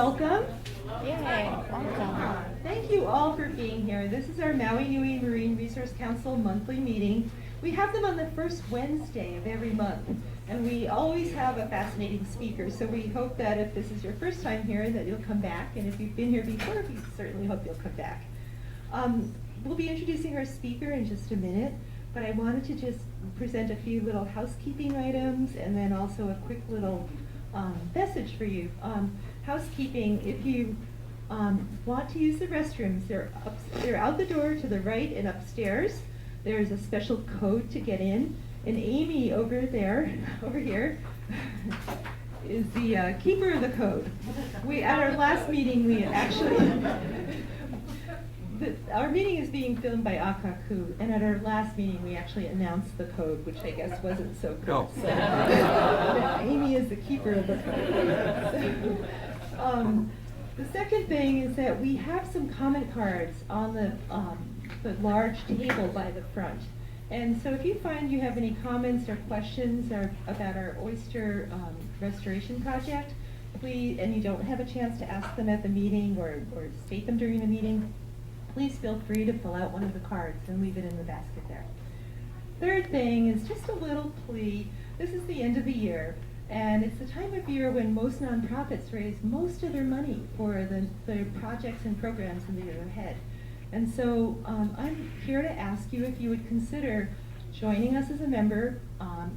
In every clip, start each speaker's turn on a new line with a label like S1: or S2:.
S1: welcome.
S2: Yay, welcome.
S1: Thank you all for being here. This is our Maui Nui Marine Resource Council monthly meeting. We have them on the first Wednesday of every month, and we always have a fascinating speaker. So we hope that if this is your first time here, that you'll come back, and if you've been here before, we certainly hope you'll come back. We'll be introducing our speaker in just a minute, but I wanted to just present a few little housekeeping items and then also a quick little message for you. Housekeeping, if you want to use the restrooms, they're out the door to the right and upstairs. There's a special code to get in, and Amy over here, is the keeper of the code. At our last meeting, we actually, our meeting is being filmed by Akaku, and at our last meeting, we actually announced the code, which I guess wasn't so good.
S3: No.
S1: So, Amy is the keeper of the code. The second thing is that we have some comment cards on the large table by the front. And so if you find you have any comments or questions about our oyster restoration project, please, and you don't have a chance to ask them at the meeting or state them during the meeting, please feel free to fill out one of the cards and leave it in the basket there. Third thing is just a little plea. This is the end of the year, and it's the time of year when most nonprofits raise most of their money for the projects and programs in the year ahead. And so I'm here to ask you if you would consider joining us as a member,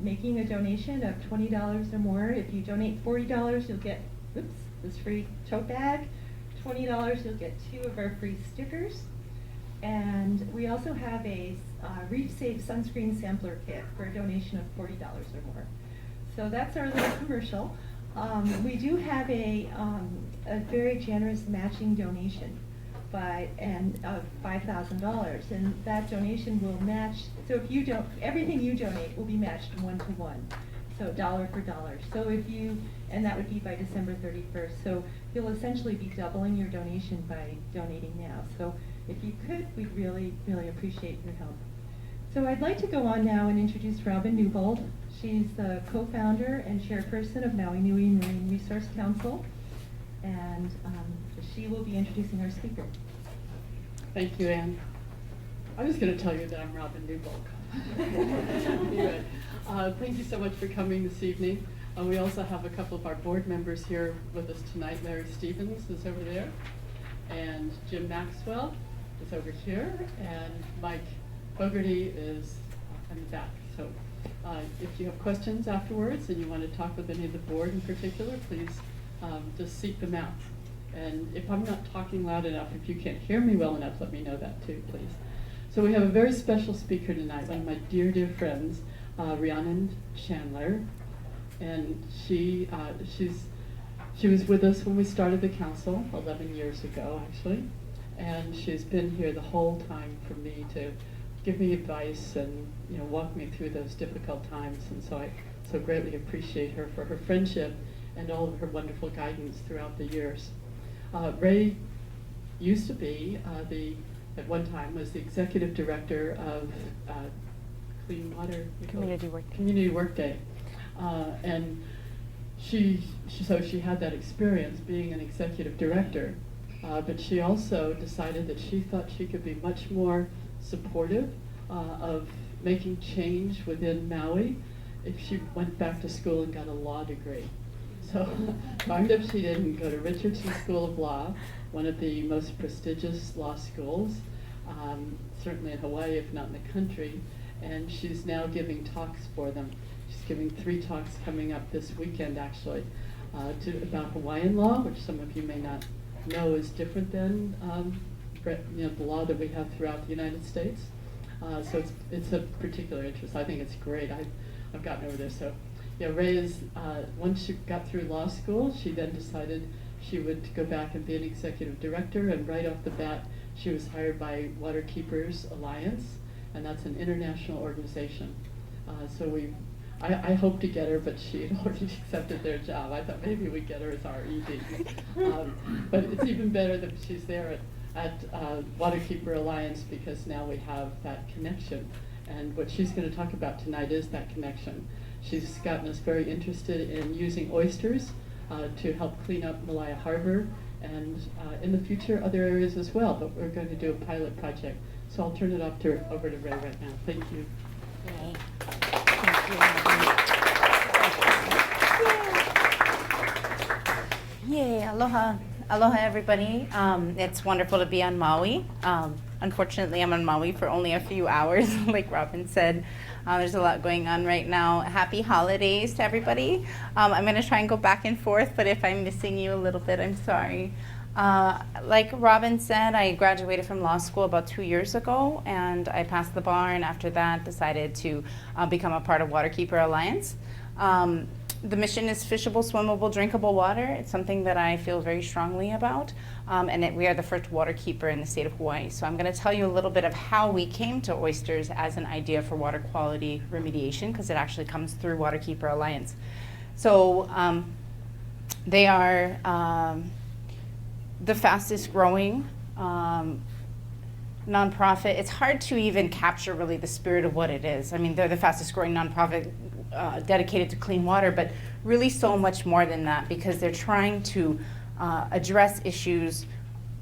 S1: making a donation of $20 or more. If you donate $40, you'll get this free tote bag. $20, you'll get 2 of our free stickers. And we also have a Reef Safe sunscreen sampler kit for a donation of $40 or more. So that's our little commercial. We do have a very generous matching donation of $5,000, and that donation will match. So if you don't, everything you donate will be matched 1-to-1, so dollar for dollar. So and that would be by December 31st. So you'll essentially be doubling your donation by donating now. So if you could, we'd really, really appreciate your help. So I'd like to go on now and introduce Robin Newbold. She's the co-founder and chairperson of Maui Nui Marine Resource Council, and she will be introducing our speaker.
S4: Thank you, Anne. I was going to tell you that I'm Robin Newbold. Anyway, thank you so much for coming this evening. We also have a couple of our board members here with us tonight. Larry Stevens is over there, and Jim Maxwell is over here, and Mike Fogarty is in the back. So if you have questions afterwards and you want to talk with any of the board in particular, please just seek them out. And if I'm not talking loud enough, if you can't hear me well enough, let me know that too, please. So we have a very special speaker tonight, one of my dear, dear friends, Rhiannon Chandler. And she was with us when we started the council 11 years ago, actually. And she's been here the whole time for me to give me advice and walk me through those difficult times. And so I so greatly appreciate her for her friendship and all of her wonderful guidance throughout the years. Ray used to be at one time was the executive director of Clean Water Community Workday, and she had that experience being an executive director, but she also decided that she thought she could be much more supportive of making change within Maui if she went back to school and got a law degree. So darned if she didn't go to Richardson School of Law, one of the most prestigious law schools, certainly in Hawaii, if not in the country, and she's now giving talks for them. She's giving 3 talks coming up this weekend, actually, about Hawaiian law, which some of you may not know is different than the law that we have throughout the United States. So it's a particular interest. I think it's great. I've gotten over there. So yeah, Ray is, once she got through law school, she then decided she would go back and be an executive director, and right off the bat, she was hired by Waterkeepers Alliance, and that's an international organization. So I hoped to get her, but she had already accepted their job. I thought maybe we'd get her as our ED. But it's even better that she's there at Waterkeeper Alliance, because now we have that connection. And what she's going to talk about tonight is that connection. She's gotten us very interested in using oysters to help clean up Malaya Harbor and in the future other areas as well, but we're going to do a pilot project. So I'll turn it over to Ray right now. Thank you.
S2: Yay. Yay, aloha. Aloha, everybody. It's wonderful to be on Maui. Unfortunately, I'm on Maui for only a few hours, like Robin said. There's a lot going on right now. Happy holidays to everybody. I'm going to try and go back and forth, but if I'm missing you a little bit, I'm sorry. Like Robin said, I graduated from law school about 2 years ago, and I passed the bar, and after that decided to become a part of Waterkeeper Alliance. The mission is fishable, swimmable, drinkable water. It's something that I feel very strongly about, and we are the first waterkeeper in the state of Hawaii. So I'm going to tell you a little bit of how we came to oysters as an idea for water quality remediation, because it actually comes through Waterkeeper Alliance. So they are the fastest growing nonprofit. It's hard to even capture really the spirit of what it is. I mean, they're the fastest growing nonprofit dedicated to clean water, but really so much more than that, because they're trying to address issues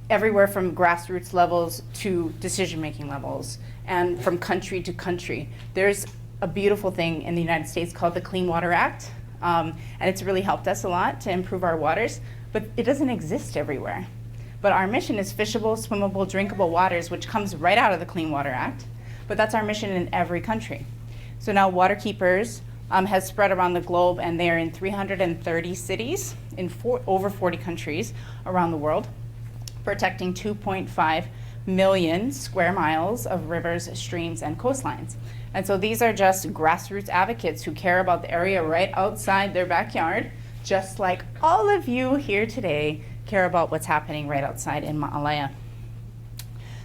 S2: everywhere from grassroots levels to decision-making levels and from country to country. There's a beautiful thing in the United States called the Clean Water Act, and it's really helped us a lot to improve our waters, but it doesn't exist everywhere. But our mission is fishable, swimmable, drinkable waters, which comes right out of the Clean Water Act, but that's our mission in every country. So now Waterkeepers has spread around the globe, and they are in 330 cities in over 40 countries around the world, protecting 2.5 million square miles of rivers, streams, and coastlines. And so these are just grassroots advocates who care about the area right outside their backyard, just like all of you here today care about what's happening right outside in Ma'alaya.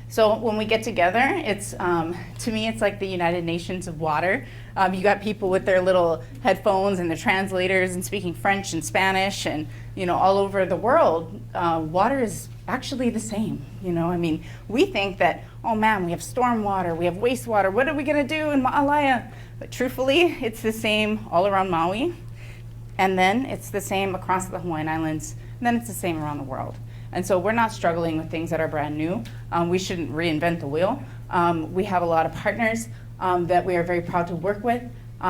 S2: So when we get together, it's to me, it's like the United Nations of water. You got people with their little headphones and the translators and speaking French and Spanish, and all over the world, water is actually the same. I mean, we think that, oh man, we have storm water, we have wastewater. What are we gonna do in Ma'alaya? But truthfully, it's the same all around Maui, and then it's the same across the Hawaiian Islands, and then it's the same around the world. And so we're not struggling with things that are brand new. We shouldn't reinvent the wheel. We have a lot of partners that we are very proud to work with.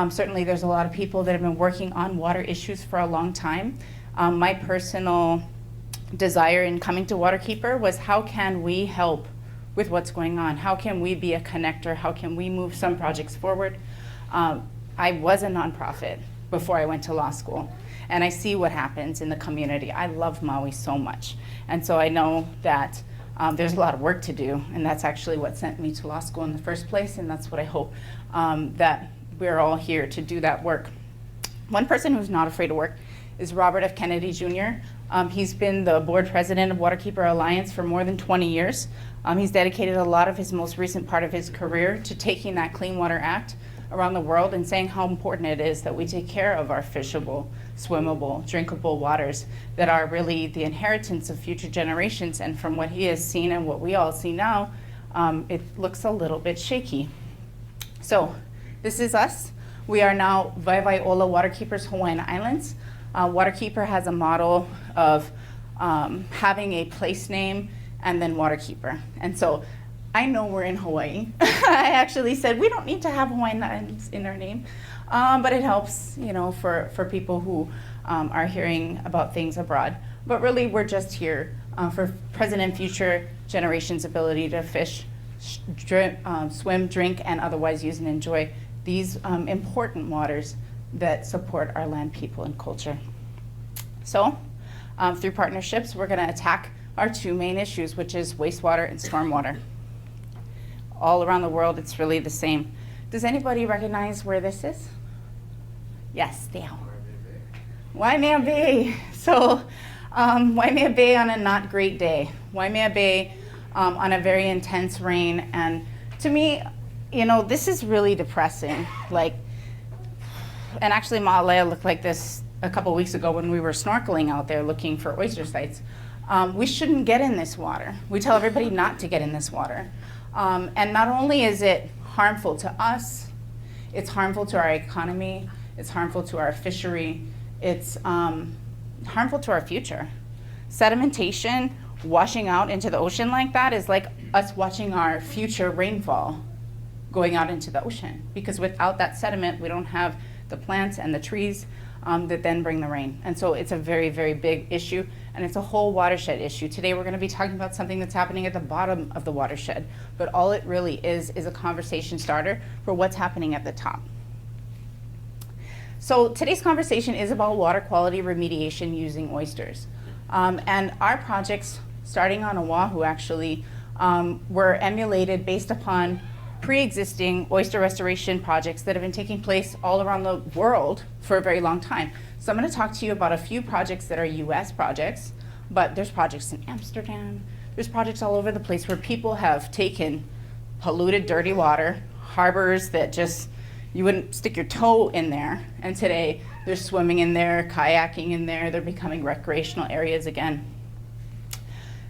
S2: Certainly there's a lot of people that have been working on water issues for a long time. My personal desire in coming to Waterkeeper was, how can we help with what's going on? How can we be a connector? How can we move some projects forward? I was a nonprofit before I went to law school, and I see what happens in the community. I love Maui so much. And so I know that there's a lot of work to do, and that's actually what sent me to law school in the first place, and that's what I hope that we're all here to do that work. One person who's not afraid to work is Robert F. Kennedy Jr. He's been the board president of Waterkeeper Alliance for more than 20 years. He's dedicated a lot of his most recent part of his career to taking that Clean Water Act around the world and saying how important it is that we take care of our fishable, swimmable, drinkable waters that are really the inheritance of future generations. And from what he has seen and what we all see now, it looks a little bit shaky. So this is us. We are now Waiwai Ola Waterkeepers Hawaiian Islands. Waterkeeper has a model of having a place name and then Waterkeeper. And so I know we're in Hawaii. I actually said we don't need to have Hawaiian Islands in our name, but it helps, for people who are hearing about things abroad. But really, we're just here for present and future generations' ability to fish, swim, drink, and otherwise use and enjoy these important waters that support our land, people, and culture. So, through partnerships, we're going to attack our two main issues, which is wastewater and stormwater. All around the world, it's really the same. Does anybody recognize where this is? Yes, Dale. Waimea Bay. So, Waimea Bay on a not great day. Waimea Bay on a very intense rain. And to me, this is really depressing. And actually, Ma'alea looked like this a couple weeks ago when we were snorkeling out there looking for oyster sites. We shouldn't get in this water. We tell everybody not to get in this water. And not only is it harmful to us, it's harmful to our economy, it's harmful to our fishery, it's harmful to our future. Sedimentation, washing out into the ocean like that is like us watching our future rainfall going out into the ocean, because without that sediment, we don't have the plants and the trees that then bring the rain. And so it's a very, very big issue, and it's a whole watershed issue. Today we're going to be talking about something that's happening at the bottom of the watershed, but all it really is a conversation starter for what's happening at the top. So today's conversation is about water quality remediation using oysters. And our projects, starting on Oahu actually, were emulated based upon pre-existing oyster restoration projects that have been taking place all around the world for a very long time. So I'm going to talk to you about a few projects that are US projects, but there's projects in Amsterdam, there's projects all over the place where people have taken polluted, dirty water, harbors that just, you wouldn't stick your toe in there, and today they're swimming in there, kayaking in there, they're becoming recreational areas again.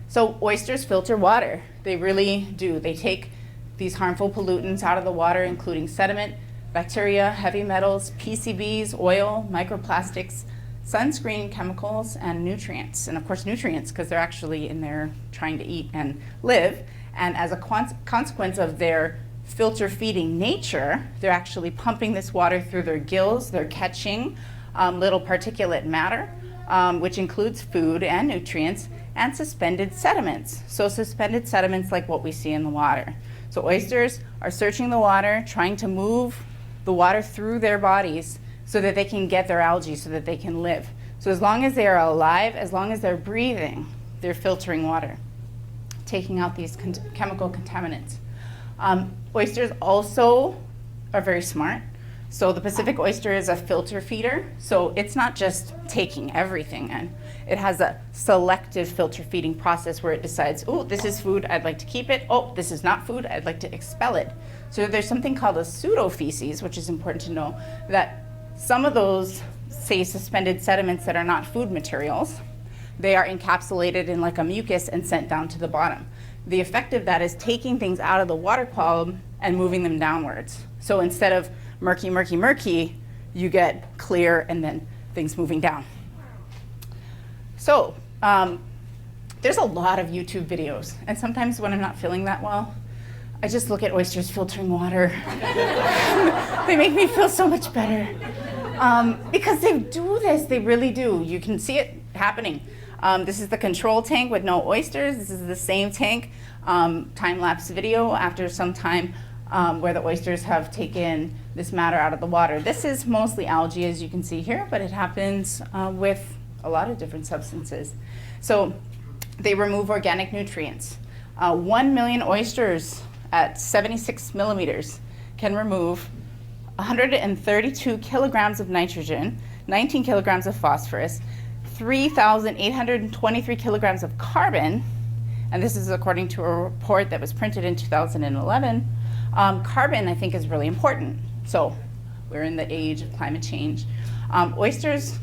S2: So oysters filter water, they really do. They take these harmful pollutants out of the water, including sediment, bacteria, heavy metals, PCBs, oil, microplastics, sunscreen chemicals, and nutrients. And of course nutrients, because they're actually in there trying to eat and live. And as a consequence of their filter feeding nature, they're actually pumping this water through their gills. They're catching little particulate matter, which includes food and nutrients, and suspended sediments. So suspended sediments like what we see in the water. So oysters are searching the water, trying to move the water through their bodies so that they can get their algae, so that they can live. So as long as they are alive, as long as they're breathing, they're filtering water, taking out these chemical contaminants. Oysters also are very smart. So the Pacific oyster is a filter feeder, so it's not just taking everything in. It has a selective filter feeding process where it decides, oh, this is food, I'd like to keep it. Oh, this is not food, I'd like to expel it. So there's something called a pseudofeces, which is important to know, that some of those, say, suspended sediments that are not food materials, they are encapsulated in like a mucus and sent down to the bottom. The effect of that is taking things out of the water column and moving them downwards. So instead of murky, murky, murky, you get clear and then things moving down. So there's a lot of YouTube videos, and sometimes when I'm not feeling that well, I just look at oysters filtering water. They make me feel so much better. Because they do this, they really do. You can see it happening. This is the control tank with no oysters. This is the same tank, time-lapse video after some time where the oysters have taken this matter out of the water. This is mostly algae, as you can see here, but it happens with a lot of different substances. So they remove organic nutrients. 1 million oysters at 76 millimeters can remove 132 kilograms of nitrogen, 19 kilograms of phosphorus, 3,823 kilograms of carbon, and this is according to a report that was printed in 2011. Carbon, I think, is really important. So we're in the age of climate change. Oysters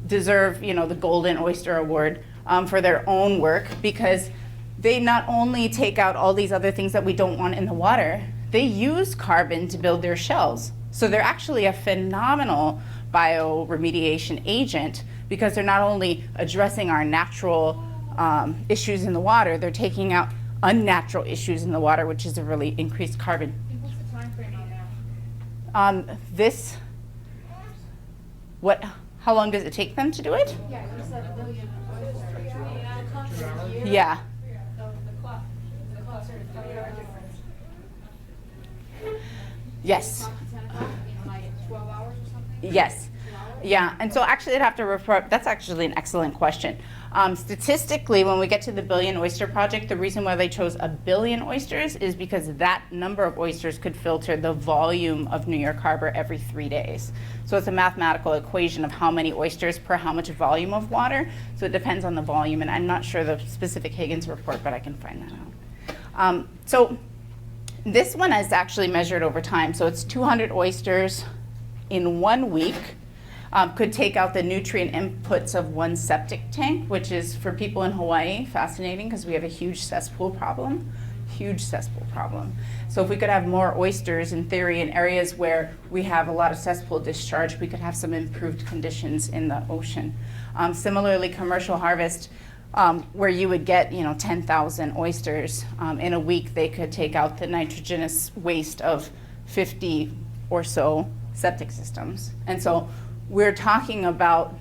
S2: deserve, the Golden Oyster Award for their own work, because they not only take out all these other things that we don't want in the water, they use carbon to build their shells. So they're actually a phenomenal bioremediation agent, because they're not only addressing our natural issues in the water, they're taking out unnatural issues in the water, which is a really increased carbon.
S3: What's the time frame on that?
S2: How long does it take them to do it?
S3: Yeah, you said 1 million oysters.
S2: Yeah.
S3: The clocks are 3 hour difference.
S2: Yes.
S3: 10 o'clock, 12 hours or something?
S2: Yes. Yeah, and so actually I'd have to report, that's actually an excellent question. Statistically, when we get to the Billion Oyster Project, the reason why they chose 1 billion oysters is because that number of oysters could filter the volume of New York Harbor every 3 days. So it's a mathematical equation of how many oysters per how much volume of water. So it depends on the volume, and I'm not sure the specific Higgins report, but I can find that out. So this one is actually measured over time. So it's 200 oysters in 1 week. Could take out the nutrient inputs of 1 septic tank, which is, for people in Hawaii, fascinating, because we have a huge cesspool problem. huge cesspool problem. So if we could have more oysters, in theory, in areas where we have a lot of cesspool discharge, we could have some improved conditions in the ocean. Similarly, commercial harvest, where you would get 10,000 oysters, in a week they could take out the nitrogenous waste of 50 or so septic systems. And so we're talking about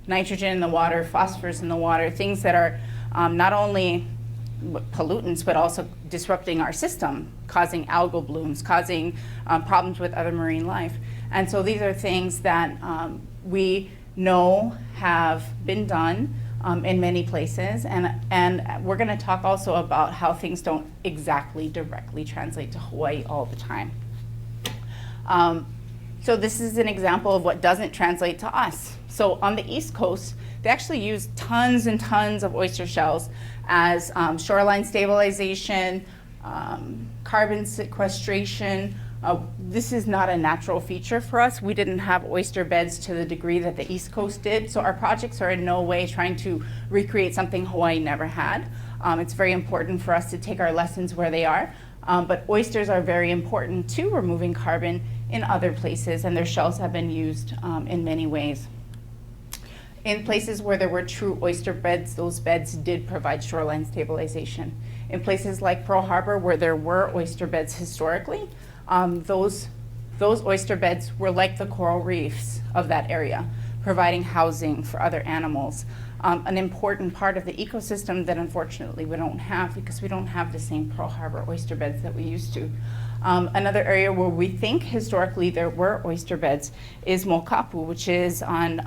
S2: nitrogen in the water, phosphorus in the water, things that are not only pollutants, but also disrupting our system, causing algal blooms, causing problems with other marine life. And so these are things that we know have been done in many places, and we're going to talk also about how things don't exactly directly translate to Hawaii all the time. So this is an example of what doesn't translate to us. So on the East Coast, they actually use tons and tons of oyster shells as shoreline stabilization, carbon sequestration. This is not a natural feature for us. We didn't have oyster beds to the degree that the East Coast did, so our projects are in no way trying to recreate something Hawaii never had. It's very important for us to take our lessons where they are, but oysters are very important to removing carbon in other places, and their shells have been used in many ways. In places where there were true oyster beds, those beds did provide shoreline stabilization. In places like Pearl Harbor, where there were oyster beds historically, those oyster beds were like the coral reefs of that area, providing housing for other animals. An important part of the ecosystem that unfortunately we don't have, because we don't have the same Pearl Harbor oyster beds that we used to. Another area where we think historically there were oyster beds is Mokapu, which is on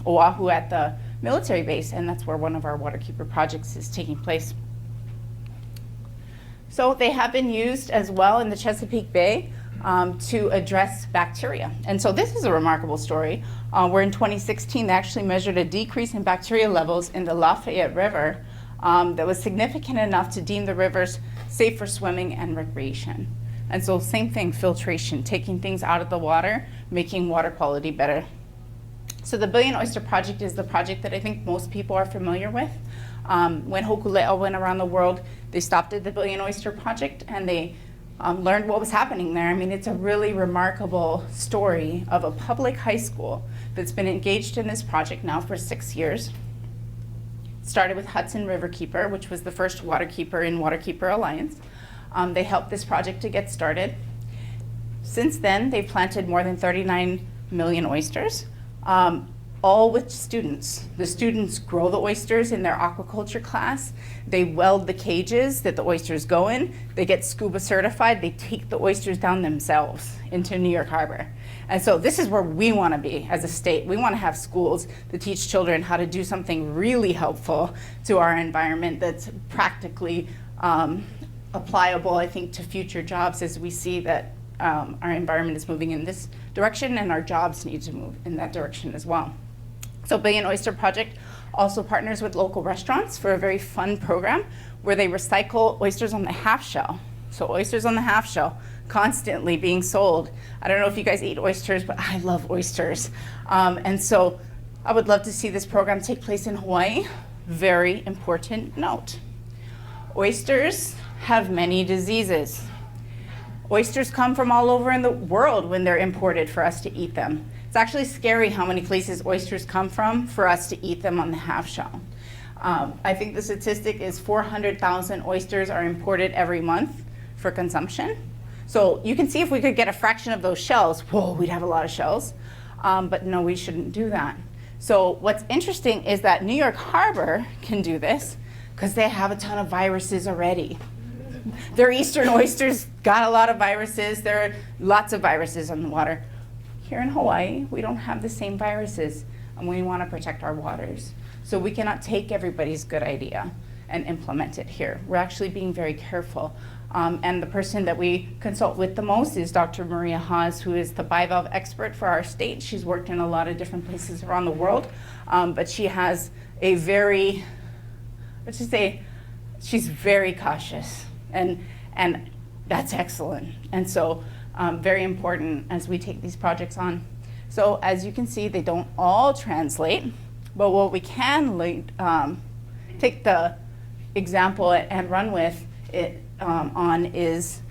S2: Oahu at the military base, and that's where one of our Waterkeeper projects is taking place. So they have been used as well in the Chesapeake Bay to address bacteria. And so this is a remarkable story, where in 2016 they actually measured a decrease in bacteria levels in the Lafayette River that was significant enough to deem the rivers safe for swimming and recreation. And so same thing, filtration, taking things out of the water, making water quality better. So the Billion Oyster Project is the project that I think most people are familiar with. When Hokulea went around the world, they stopped at the Billion Oyster Project and they learned what was happening there. I mean, it's a really remarkable story of a public high school that's been engaged in this project now for 6 years. It started with Hudson Riverkeeper, which was the first Waterkeeper in Waterkeeper Alliance. They helped this project to get started. Since then, they've planted more than 39 million oysters, all with students. The students grow the oysters in their aquaculture class. They weld the cages that the oysters go in. They get scuba certified. They take the oysters down themselves into New York Harbor. And so this is where we want to be as a state. We want to have schools that teach children how to do something really helpful to our environment that's practically applicable, I think, to future jobs, as we see that our environment is moving in this direction and our jobs need to move in that direction as well. So Billion Oyster Project also partners with local restaurants for a very fun program where they recycle oysters on the half shell. So oysters on the half shell constantly being sold. I don't know if you guys eat oysters, but I love oysters. And so I would love to see this program take place in Hawaii. Very important note. Oysters have many diseases. Oysters come from all over in the world when they're imported for us to eat them. It's actually scary how many places oysters come from for us to eat them on the half shell. I think the statistic is 400,000 oysters are imported every month for consumption. So you can see if we could get a fraction of those shells, whoa, we'd have a lot of shells. But no, we shouldn't do that. So what's interesting is that New York Harbor can do this because they have a ton of viruses already. Their eastern oysters got a lot of viruses. There are lots of viruses in the water. Here in Hawaii, we don't have the same viruses, and we want to protect our waters. So we cannot take everybody's good idea and implement it here. We're actually being very careful. And the person that we consult with the most is Dr. Maria Haas, who is the bivalve expert for our state. She's worked in a lot of different places around the world, but she has a very, let's just say, she's very cautious. And that's excellent. And so very important as we take these projects on. So as you can see, they don't all translate, but what we can take the example and run with on is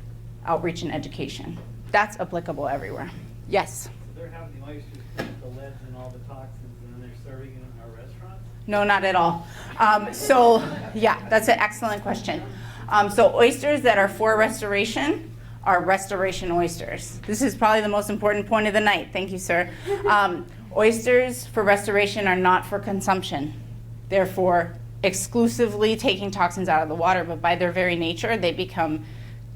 S2: outreach and education. That's applicable everywhere. Yes?
S5: So they're having the oysters clean up the leads and all the toxins, and then they're serving it in our restaurants?
S2: No, not at all. So, yeah, that's an excellent question. So oysters that are for restoration are restoration oysters. This is probably the most important point of the night. Thank you, sir. Oysters for restoration are not for consumption. They're for exclusively taking toxins out of the water, but by their very nature, they become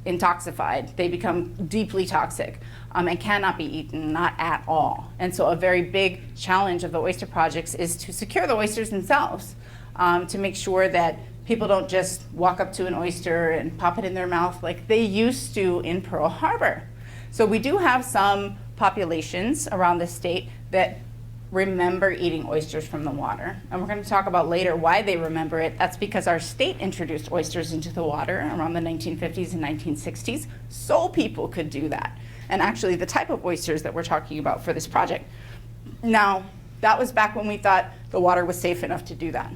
S2: intoxified. They become deeply toxic and cannot be eaten, not at all. And so a very big challenge of the oyster projects is to secure the oysters themselves, to make sure that people don't just walk up to an oyster and pop it in their mouth like they used to in Pearl Harbor. So we do have some populations around the state that remember eating oysters from the water. And we're going to talk about later why they remember it. That's because our state introduced oysters into the water around the 1950s and 1960s, so people could do that. And actually the type of oysters that we're talking about for this project. Now, that was back when we thought the water was safe enough to do that.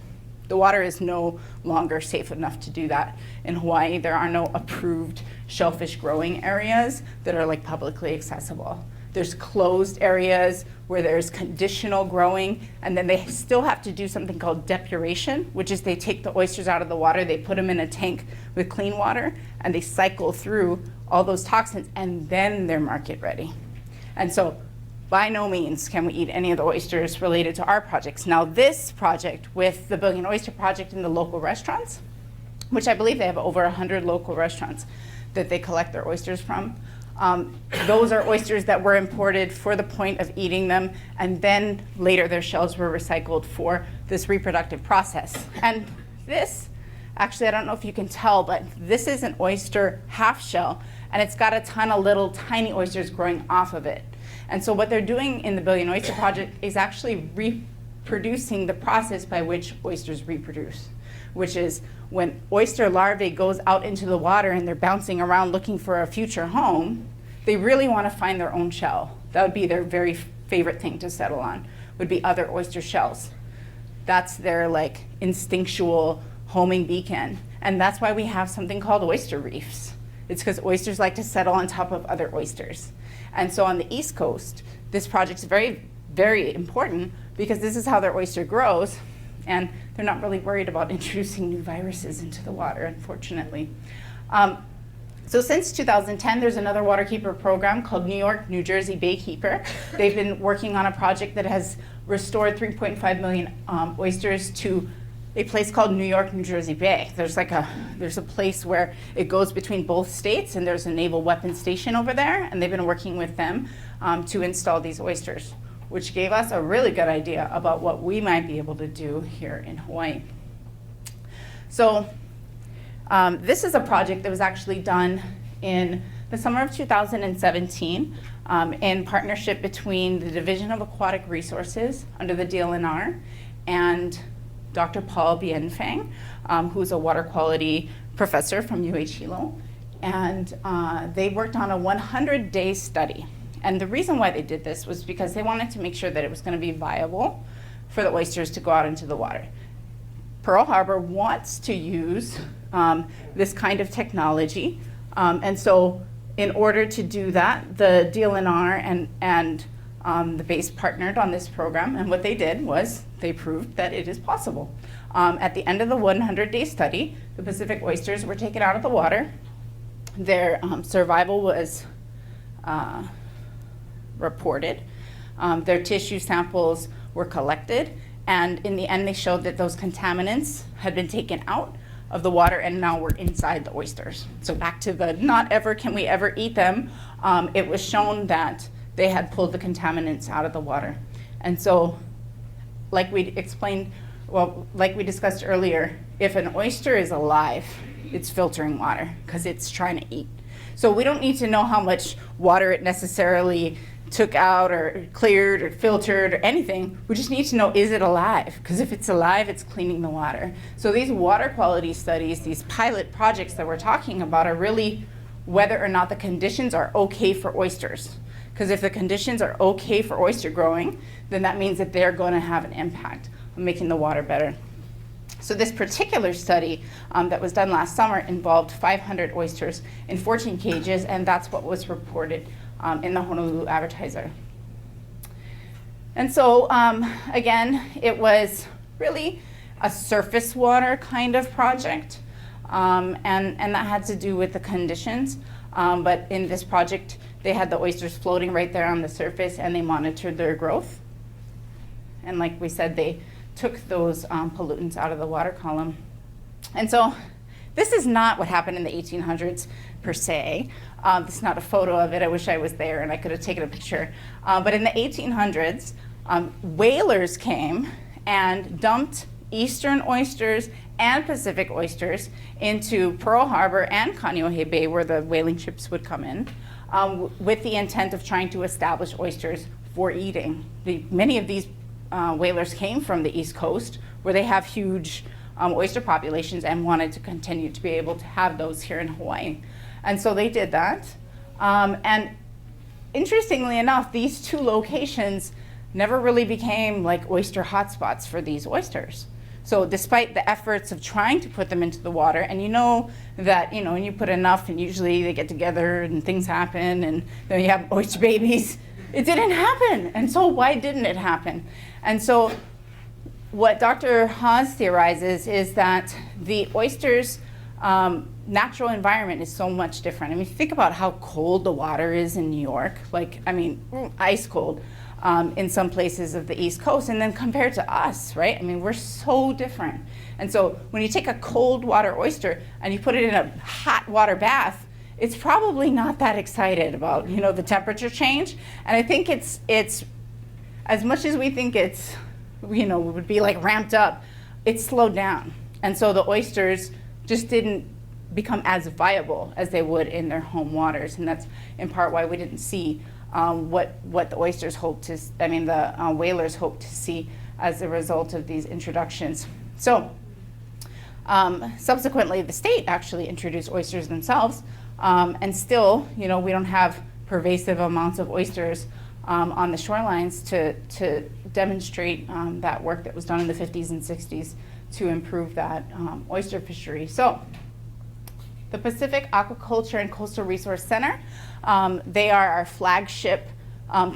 S2: The water is no longer safe enough to do that. In Hawaii, there are no approved shellfish growing areas that are like publicly accessible. There's closed areas where there's conditional growing, and then they still have to do something called depuration, which is they take the oysters out of the water, they put them in a tank with clean water, and they cycle through all those toxins, and then they're market ready. And so by no means can we eat any of the oysters related to our projects. Now this project with the Billion Oyster Project and the local restaurants, which I believe they have over 100 local restaurants that they collect their oysters from, those are oysters that were imported for the point of eating them, and then later their shells were recycled for this reproductive process. And this, actually I don't know if you can tell, but this is an oyster half shell, and it's got a ton of little tiny oysters growing off of it. And so what they're doing in the Billion Oyster Project is actually reproducing the process by which oysters reproduce, which is when oyster larvae goes out into the water and they're bouncing around looking for a future home, they really want to find their own shell. That would be their very favorite thing to settle on, would be other oyster shells. That's their like instinctual homing beacon. And that's why we have something called oyster reefs. It's because oysters like to settle on top of other oysters. And so on the East Coast, this project's very, very important because this is how their oyster grows, and they're not really worried about introducing new viruses into the water, unfortunately. So since 2010, there's another Waterkeeper program called New York, New Jersey Baykeeper. They've been working on a project that has restored 3.5 million oysters to a place called New York, New Jersey Bay. There's a place where it goes between both states, and there's a naval weapons station over there, and they've been working with them to install these oysters, which gave us a really good idea about what we might be able to do here in Hawaii. So this is a project that was actually done in the summer of 2017 in partnership between the Division of Aquatic Resources under the DLNR and Dr. Paul Bienfang, who's a water quality professor from UH Hilo. And they worked on a 100-day study. And the reason why they did this was because they wanted to make sure that it was going to be viable for the oysters to go out into the water. Pearl Harbor wants to use this kind of technology. And so in order to do that, the DLNR and the base partnered on this program, and what they did was they proved that it is possible. At the end of the 100-day study, the Pacific oysters were taken out of the water. Their survival was reported. Their tissue samples were collected, and in the end they showed that those contaminants had been taken out of the water and now were inside the oysters. So back to the not ever can we ever eat them, it was shown that they had pulled the contaminants out of the water. And so, like we explained, well, like we discussed earlier, if an oyster is alive, it's filtering water because it's trying to eat. So we don't need to know how much water it necessarily took out or cleared or filtered or anything. We just need to know, is it alive? Because if it's alive, it's cleaning the water. So these water quality studies, these pilot projects that we're talking about are really whether or not the conditions are okay for oysters. Because if the conditions are okay for oyster growing, then that means that they're going to have an impact on making the water better. So this particular study that was done last summer involved 500 oysters in 14 cages, and that's what was reported in the Honolulu Advertiser. And so, again, it was really a surface water kind of project, and that had to do with the conditions. But in this project, they had the oysters floating right there on the surface, and they monitored their growth. And like we said, they took those pollutants out of the water column. And so this is not what happened in the 1800s per se. This is not a photo of it. I wish I was there and I could have taken a picture. But in the 1800s, whalers came and dumped eastern oysters and Pacific oysters into Pearl Harbor and Kaneohe Bay, where the whaling ships would come in, with the intent of trying to establish oysters for eating. Many of these whalers came from the East Coast, where they have huge oyster populations and wanted to continue to be able to have those here in Hawaii. And so they did that. And interestingly enough, these two locations never really became like oyster hotspots for these oysters. So despite the efforts of trying to put them into the water, and you know that, when you put enough and usually they get together and things happen and then you have oyster babies, it didn't happen. And so why didn't it happen? And so what Dr. Haas theorizes is that the oyster's natural environment is so much different. I mean, think about how cold the water is in New York, ice cold. In some places of the East Coast, and then compared to us, right? I mean, we're so different. And so when you take a cold water oyster and you put it in a hot water bath, it's probably not that excited about, the temperature change. And I think it's as much as we think it's, would be like ramped up, it's slowed down. And so the oysters just didn't become as viable as they would in their home waters. And that's in part why we didn't see what the oysters the whalers hoped to see as a result of these introductions. So subsequently, the state actually introduced oysters themselves, and still, we don't have pervasive amounts of oysters on the shorelines to demonstrate that work that was done in the 50s and 60s to improve that oyster fishery. So the Pacific Aquaculture and Coastal Resource Center, they are our flagship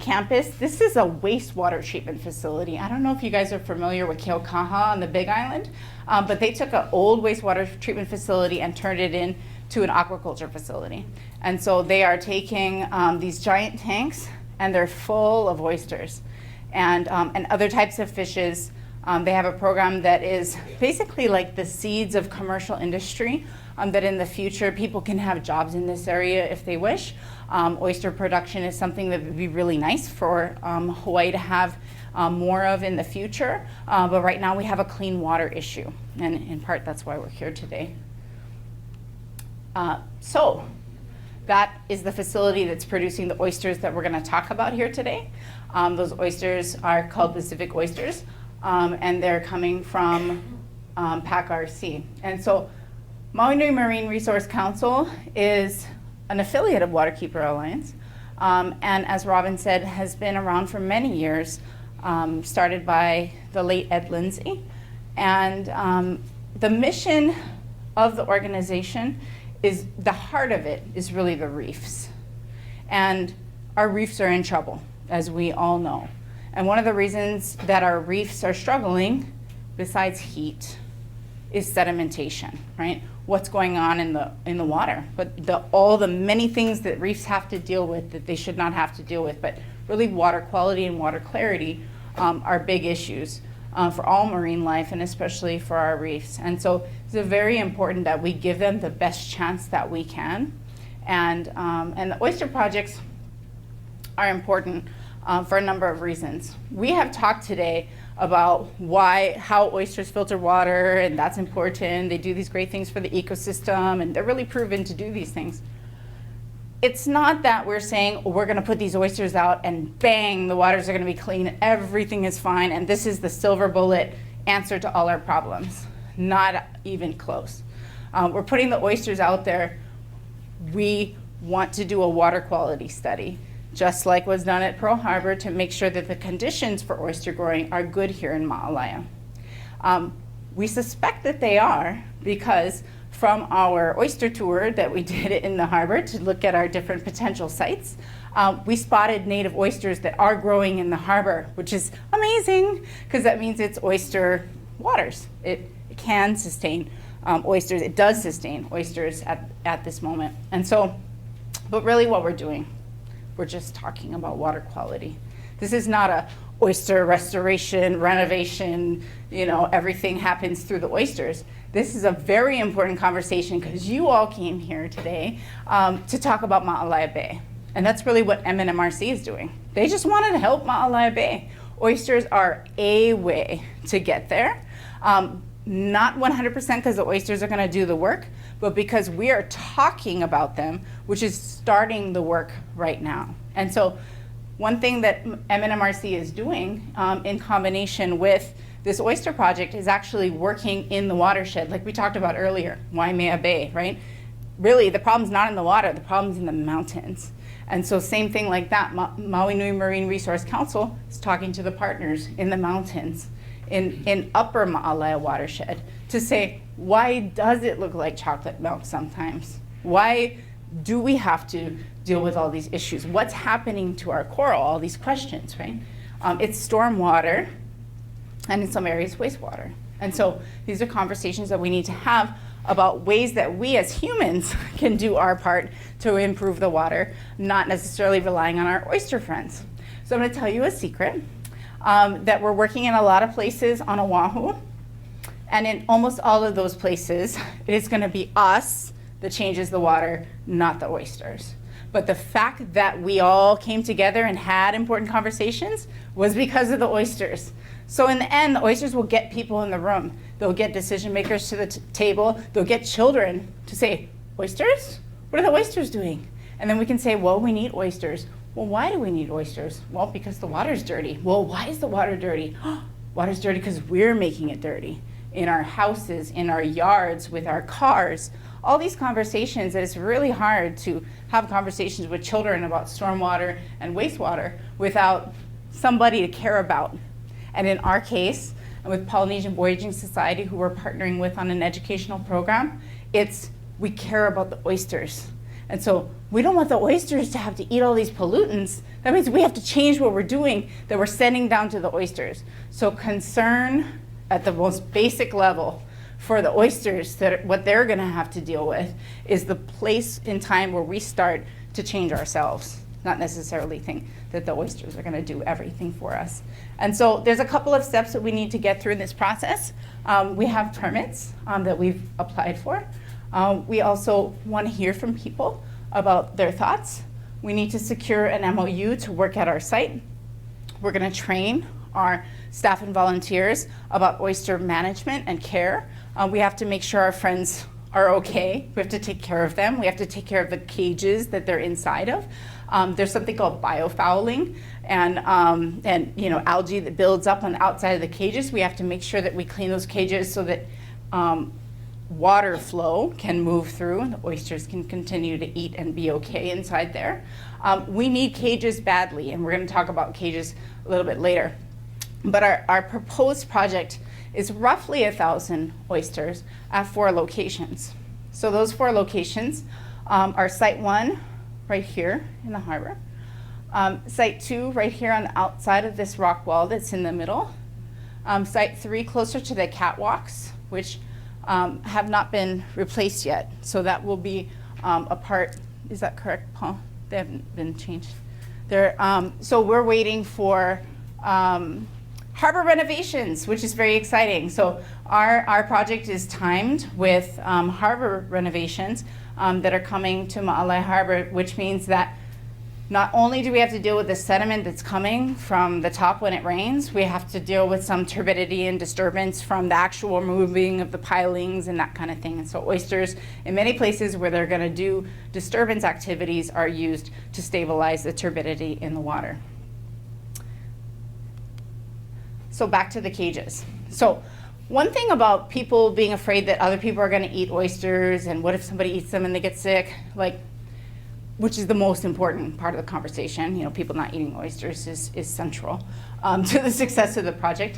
S2: campus. This is a wastewater treatment facility. I don't know if you guys are familiar with Keaukaha on the Big Island, but they took an old wastewater treatment facility and turned it into an aquaculture facility. And so they are taking these giant tanks, and they're full of oysters and other types of fishes. They have a program that is basically like the seeds of commercial industry, that in the future people can have jobs in this area if they wish. Oyster production is something that would be really nice for Hawaii to have more of in the future, but right now we have a clean water issue, and in part that's why we're here today. So that is the facility that's producing the oysters that we're going to talk about here today. Those oysters are called Pacific oysters, and they're coming from PAC-RC. And so Maui Nui Marine Resource Council is an affiliate of Waterkeeper Alliance, and as Robin said, has been around for many years, started by the late Ed Lindsay. And the mission of the organization is, the heart of it is really the reefs. And our reefs are in trouble, as we all know. And one of the reasons that our reefs are struggling, besides heat, is sedimentation, right? What's going on in the water, but all the many things that reefs have to deal with that they should not have to deal with. But really, water quality and water clarity are big issues for all marine life, and especially for our reefs. And so it's very important that we give them the best chance that we can. And the oyster projects are important for a number of reasons. We have talked today about how oysters filter water, and that's important. They do these great things for the ecosystem, and they're really proven to do these things. It's not that we're saying, we're gonna put these oysters out and bang, the waters are gonna be clean, everything is fine, and this is the silver bullet answer to all our problems. Not even close. We're putting the oysters out there. We want to do a water quality study, just like was done at Pearl Harbor, to make sure that the conditions for oyster growing are good here in Ma'alaya. We suspect that they are because from our oyster tour that we did in the harbor to look at our different potential sites, we spotted native oysters that are growing in the harbor, which is amazing because that means it's oyster waters. It can sustain oysters. It does sustain oysters at this moment. And so, but really what we're doing, we're just talking about water quality. This is not a oyster restoration, renovation, everything happens through the oysters. This is a very important conversation because you all came here today to talk about Ma'alaya Bay. And that's really what MRSA is doing. They just wanted to help Ma'alaya Bay. Oysters are a way to get there. Not 100% because the oysters are going to do the work, but because we are talking about them, which is starting the work right now. And so one thing that MRSA is doing in combination with this oyster project is actually working in the watershed, like we talked about earlier, Waimea Bay, right? Really, the problem's not in the water, the problem's in the mountains. And so same thing like that, Maui Nui Marine Resource Council is talking to the partners in the mountains, in upper Ma'alaya watershed, to say, why does it look like chocolate milk sometimes? Why do we have to deal with all these issues? What's happening to our coral? All these questions, right? It's stormwater, and in some areas, wastewater. And so these are conversations that we need to have about ways that we as humans can do our part to improve the water, not necessarily relying on our oyster friends. So I'm gonna tell you a secret, that we're working in a lot of places on Oahu, and in almost all of those places, it is gonna be us that changes the water, not the oysters. But the fact that we all came together and had important conversations was because of the oysters. So in the end, the oysters will get people in the room. They'll get decision makers to the table. They'll get children to say, oysters? What are the oysters doing? And then we can say, well, we need oysters. Well, why do we need oysters? Well, because the water's dirty. Well, why is the water dirty? Water's dirty because we're making it dirty. In our houses, in our yards, with our cars. All these conversations that it's really hard to have conversations with children about stormwater and wastewater without somebody to care about. And in our case, and with Polynesian Voyaging Society, who we're partnering with on an educational program, we care about the oysters. And so we don't want the oysters to have to eat all these pollutants. That means we have to change what we're doing that we're sending down to the oysters. So concern at the most basic level for the oysters, that what they're going to have to deal with is the place in time where we start to change ourselves, not necessarily think that the oysters are going to do everything for us. And so there's a couple of steps that we need to get through in this process. We have permits that we've applied for. We also want to hear from people about their thoughts. We need to secure an MOU to work at our site. We're going to train our staff and volunteers about oyster management and care. We have to make sure our friends are okay. We have to take care of them. We have to take care of the cages that they're inside of. There's something called biofouling and algae that builds up on the outside of the cages. We have to make sure that we clean those cages so that water flow can move through and the oysters can continue to eat and be okay inside there. We need cages badly, and we're going to talk about cages a little bit later. But our proposed project is roughly 1,000 oysters at 4 locations. So those 4 locations are Site 1 right here in the harbor, Site 2 right here on the outside of this rock wall that's in the middle, Site 3 closer to the catwalks, which have not been replaced yet. So that will be a part, is that correct, Paul? They haven't been changed. So we're waiting for harbor renovations, which is very exciting. So our project is timed with harbor renovations that are coming to Ma'alaya Harbor, which means that not only do we have to deal with the sediment that's coming from the top when it rains, we have to deal with some turbidity and disturbance from the actual moving of the pilings and that kind of thing. And so oysters, in many places where they're going to do disturbance activities, are used to stabilize the turbidity in the water. So back to the cages. So one thing about people being afraid that other people are going to eat oysters, and what if somebody eats them and they get sick, which is the most important part of the conversation. People not eating oysters is central to the success of the project.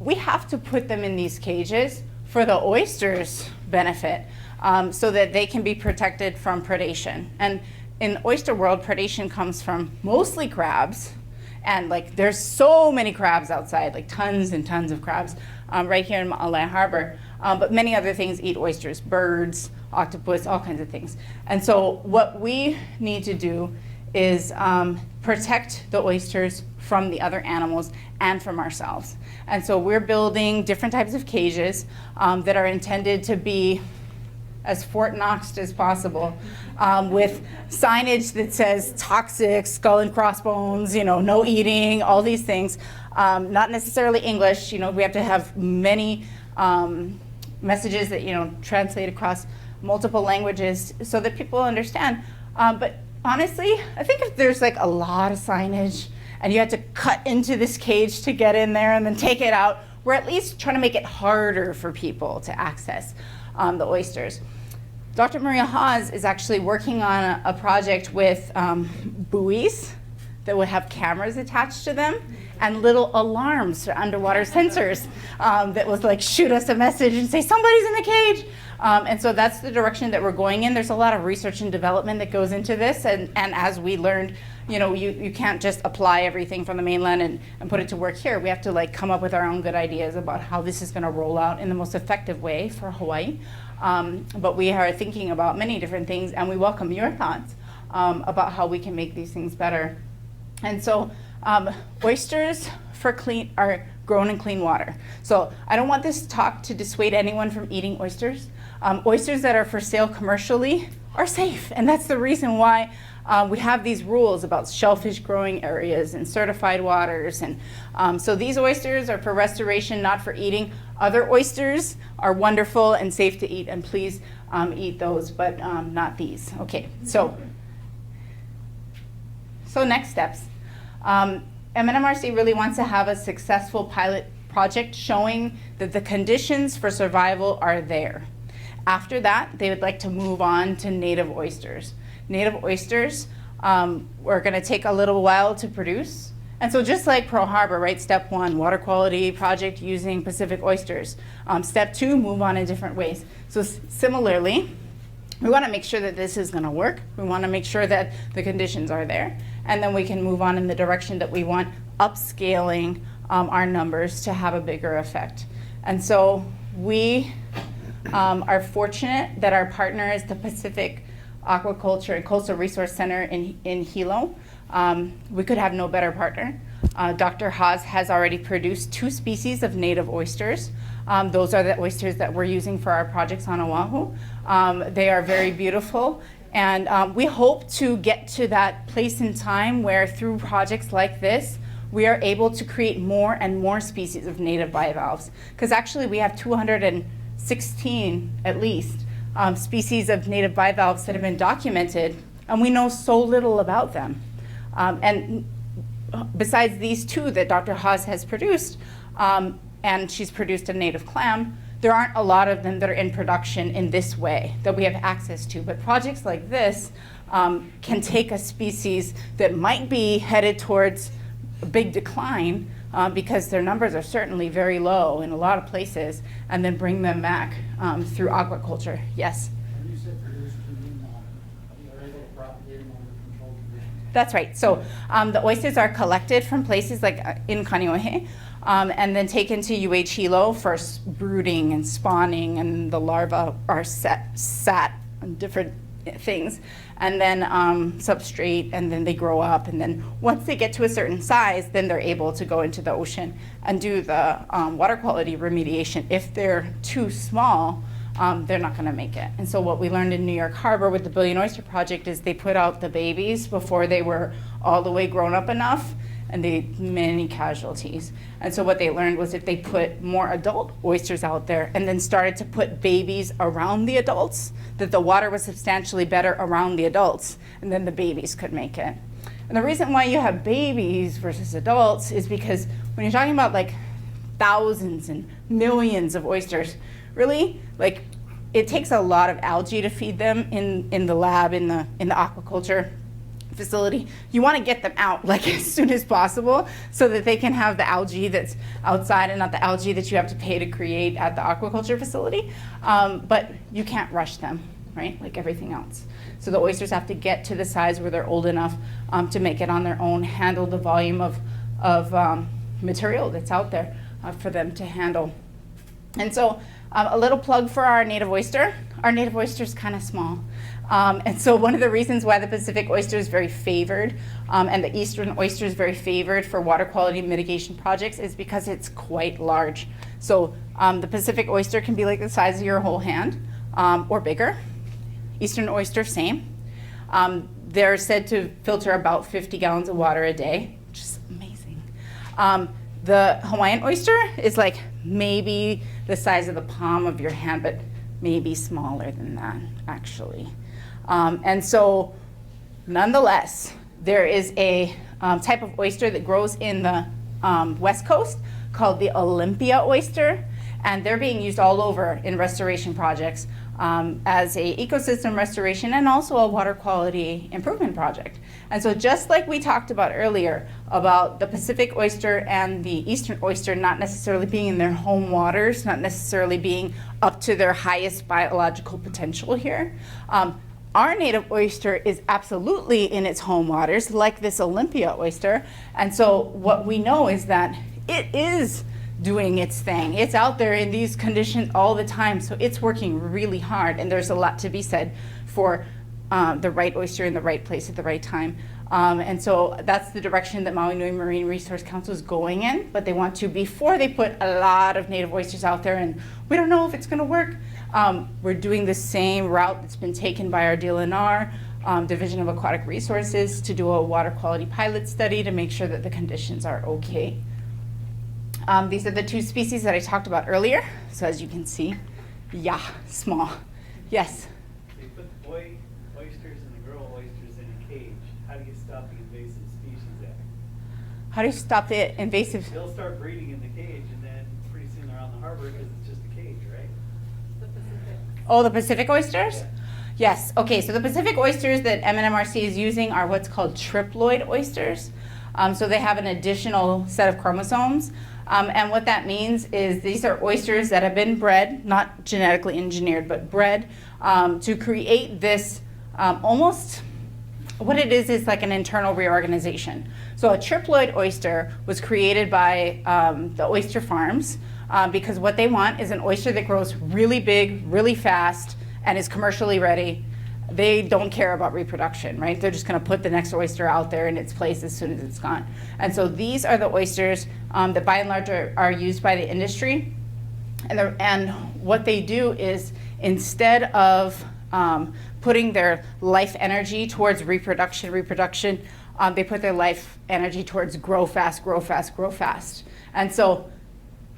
S2: we have to put them in these cages for the oysters' benefit, so that they can be protected from predation. And in the oyster world, predation comes from mostly crabs, and like there's so many crabs outside, like tons and tons of crabs right here in Ma'alai Harbor. But many other things eat oysters, birds, octopus, all kinds of things. And so what we need to do is protect the oysters from the other animals and from ourselves. And so we're building different types of cages that are intended to be as Fort Knoxed as possible, with signage that says toxic, skull and crossbones, no eating, all these things. Not necessarily English, we have to have many messages that, translate across multiple languages so that people understand. But honestly, I think if there's like a lot of signage and you had to cut into this cage to get in there and then take it out, we're at least trying to make it harder for people to access the oysters. Dr. Maria Haas is actually working on a project with buoys that would have cameras attached to them and little alarms for underwater sensors that would like shoot us a message and say somebody's in the cage. And so that's the direction that we're going in. There's a lot of research and development that goes into this, and as we learned, you can't just apply everything from the mainland and put it to work here. We have to like come up with our own good ideas about how this is going to roll out in the most effective way for Hawaii. But we are thinking about many different things, and we welcome your thoughts about how we can make these things better. And so oysters are grown in clean water. So I don't want this talk to dissuade anyone from eating oysters. Oysters that are for sale commercially are safe, and that's the reason why we have these rules about shellfish growing areas and certified waters. And so these oysters are for restoration, not for eating. Other oysters are wonderful and safe to eat, and please eat those, but not these. Okay, so next steps. MRSA really wants to have a successful pilot project showing that the conditions for survival are there. After that, they would like to move on to native oysters. Native oysters are going to take a little while to produce. And so just like Pearl Harbor, right, step 1, water quality project using Pacific oysters. Step 2, move on in different ways. So similarly, we want to make sure that this is going to work. We want to make sure that the conditions are there. And then we can move on in the direction that we want, upscaling our numbers to have a bigger effect. And so we are fortunate that our partner is the Pacific Aquaculture and Coastal Resource Center in Hilo. We could have no better partner. Dr. Haas has already produced 2 species of native oysters. Those are the oysters that we're using for our projects on Oahu. They are very beautiful, and we hope to get to that place in time where through projects like this, we are able to create more and more species of native bivalves. Because actually we have 216 at least species of native bivalves that have been documented, and we know so little about them. And besides these 2 that Dr. Haas has produced, and she's produced a native clam, there aren't a lot of them that are in production in this way that we have access to. But projects like this can take a species that might be headed towards a big decline because their numbers are certainly very low in a lot of places, and then bring them back through aquaculture. Yes?
S5: When you said produce, you mean you're able to propagate them under controlled conditions?
S2: That's right. So the oysters are collected from places like in Kaneohe, and then taken to UH Hilo for brooding and spawning, and the larvae are sat on different things, and then substrate, and then they grow up, and then once they get to a certain size, then they're able to go into the ocean and do the water quality remediation. If they're too small, they're not going to make it. And so what we learned in New York Harbor with the Billion Oyster Project is they put out the babies before they were all the way grown up enough, and they had many casualties. And so what they learned was if they put more adult oysters out there and then started to put babies around the adults, that the water was substantially better around the adults, and then the babies could make it. And the reason why you have babies versus adults is because when you're talking about like thousands and millions of oysters, really, like, it takes a lot of algae to feed them in the lab, in the aquaculture. facility, you want to get them out like as soon as possible so that they can have the algae that's outside and not the algae that you have to pay to create at the aquaculture facility. But you can't rush them, right? Like everything else. So the oysters have to get to the size where they're old enough to make it on their own, handle the volume of material that's out there for them to handle. And so a little plug for our native oyster. Our native oyster is kind of small. And so one of the reasons why the Pacific oyster is very favored and the eastern oyster is very favored for water quality mitigation projects is because it's quite large. So the Pacific oyster can be like the size of your whole hand or bigger. Eastern oyster, same. They're said to filter about 50 gallons of water a day, which is amazing. The Hawaiian oyster is like maybe the size of the palm of your hand, but maybe smaller than that, actually. And so, nonetheless, there is a type of oyster that grows in the West Coast called the Olympia oyster, and they're being used all over in restoration projects as a ecosystem restoration and also a water quality improvement project. And so just like we talked about earlier about the Pacific oyster and the eastern oyster not necessarily being in their home waters, not necessarily being up to their highest biological potential here, our native oyster is absolutely in its home waters, like this Olympia oyster. And so what we know is that it is doing its thing. It's out there in these conditions all the time, so it's working really hard, and there's a lot to be said for the right oyster in the right place at the right time. And so that's the direction that Maui Nui Marine Resource Council is going in, but they want to, before they put a lot of native oysters out there, and we don't know if it's gonna work, we're doing the same route that's been taken by our DLNR, Division of Aquatic Resources, to do a water quality pilot study to make sure that the conditions are okay. These are the two species that I talked about earlier. So as you can see, yeah, small. Yes?
S5: They put the boy oysters and the girl oysters in a cage. How do you stop the Invasive Species Act?
S2: How do you stop the invasive?
S5: They'll start breeding in the cage, and then pretty soon they're on the harbor because it's just a cage, right?
S3: The Pacific.
S2: Oh, the Pacific oysters?
S5: Yeah.
S2: Yes. Okay, so the Pacific oysters that MNMRC is using are what's called triploid oysters. So they have an additional set of chromosomes. And what that means is these are oysters that have been bred, not genetically engineered, but bred to create this almost, what it is like an internal reorganization. So a triploid oyster was created by the oyster farms because what they want is an oyster that grows really big, really fast, and is commercially ready. They don't care about reproduction, right? They're just gonna put the next oyster out there in its place as soon as it's gone. And so these are the oysters that by and large are used by the industry. And what they do is instead of putting their life energy towards reproduction, they put their life energy towards grow fast, grow fast, grow fast. And so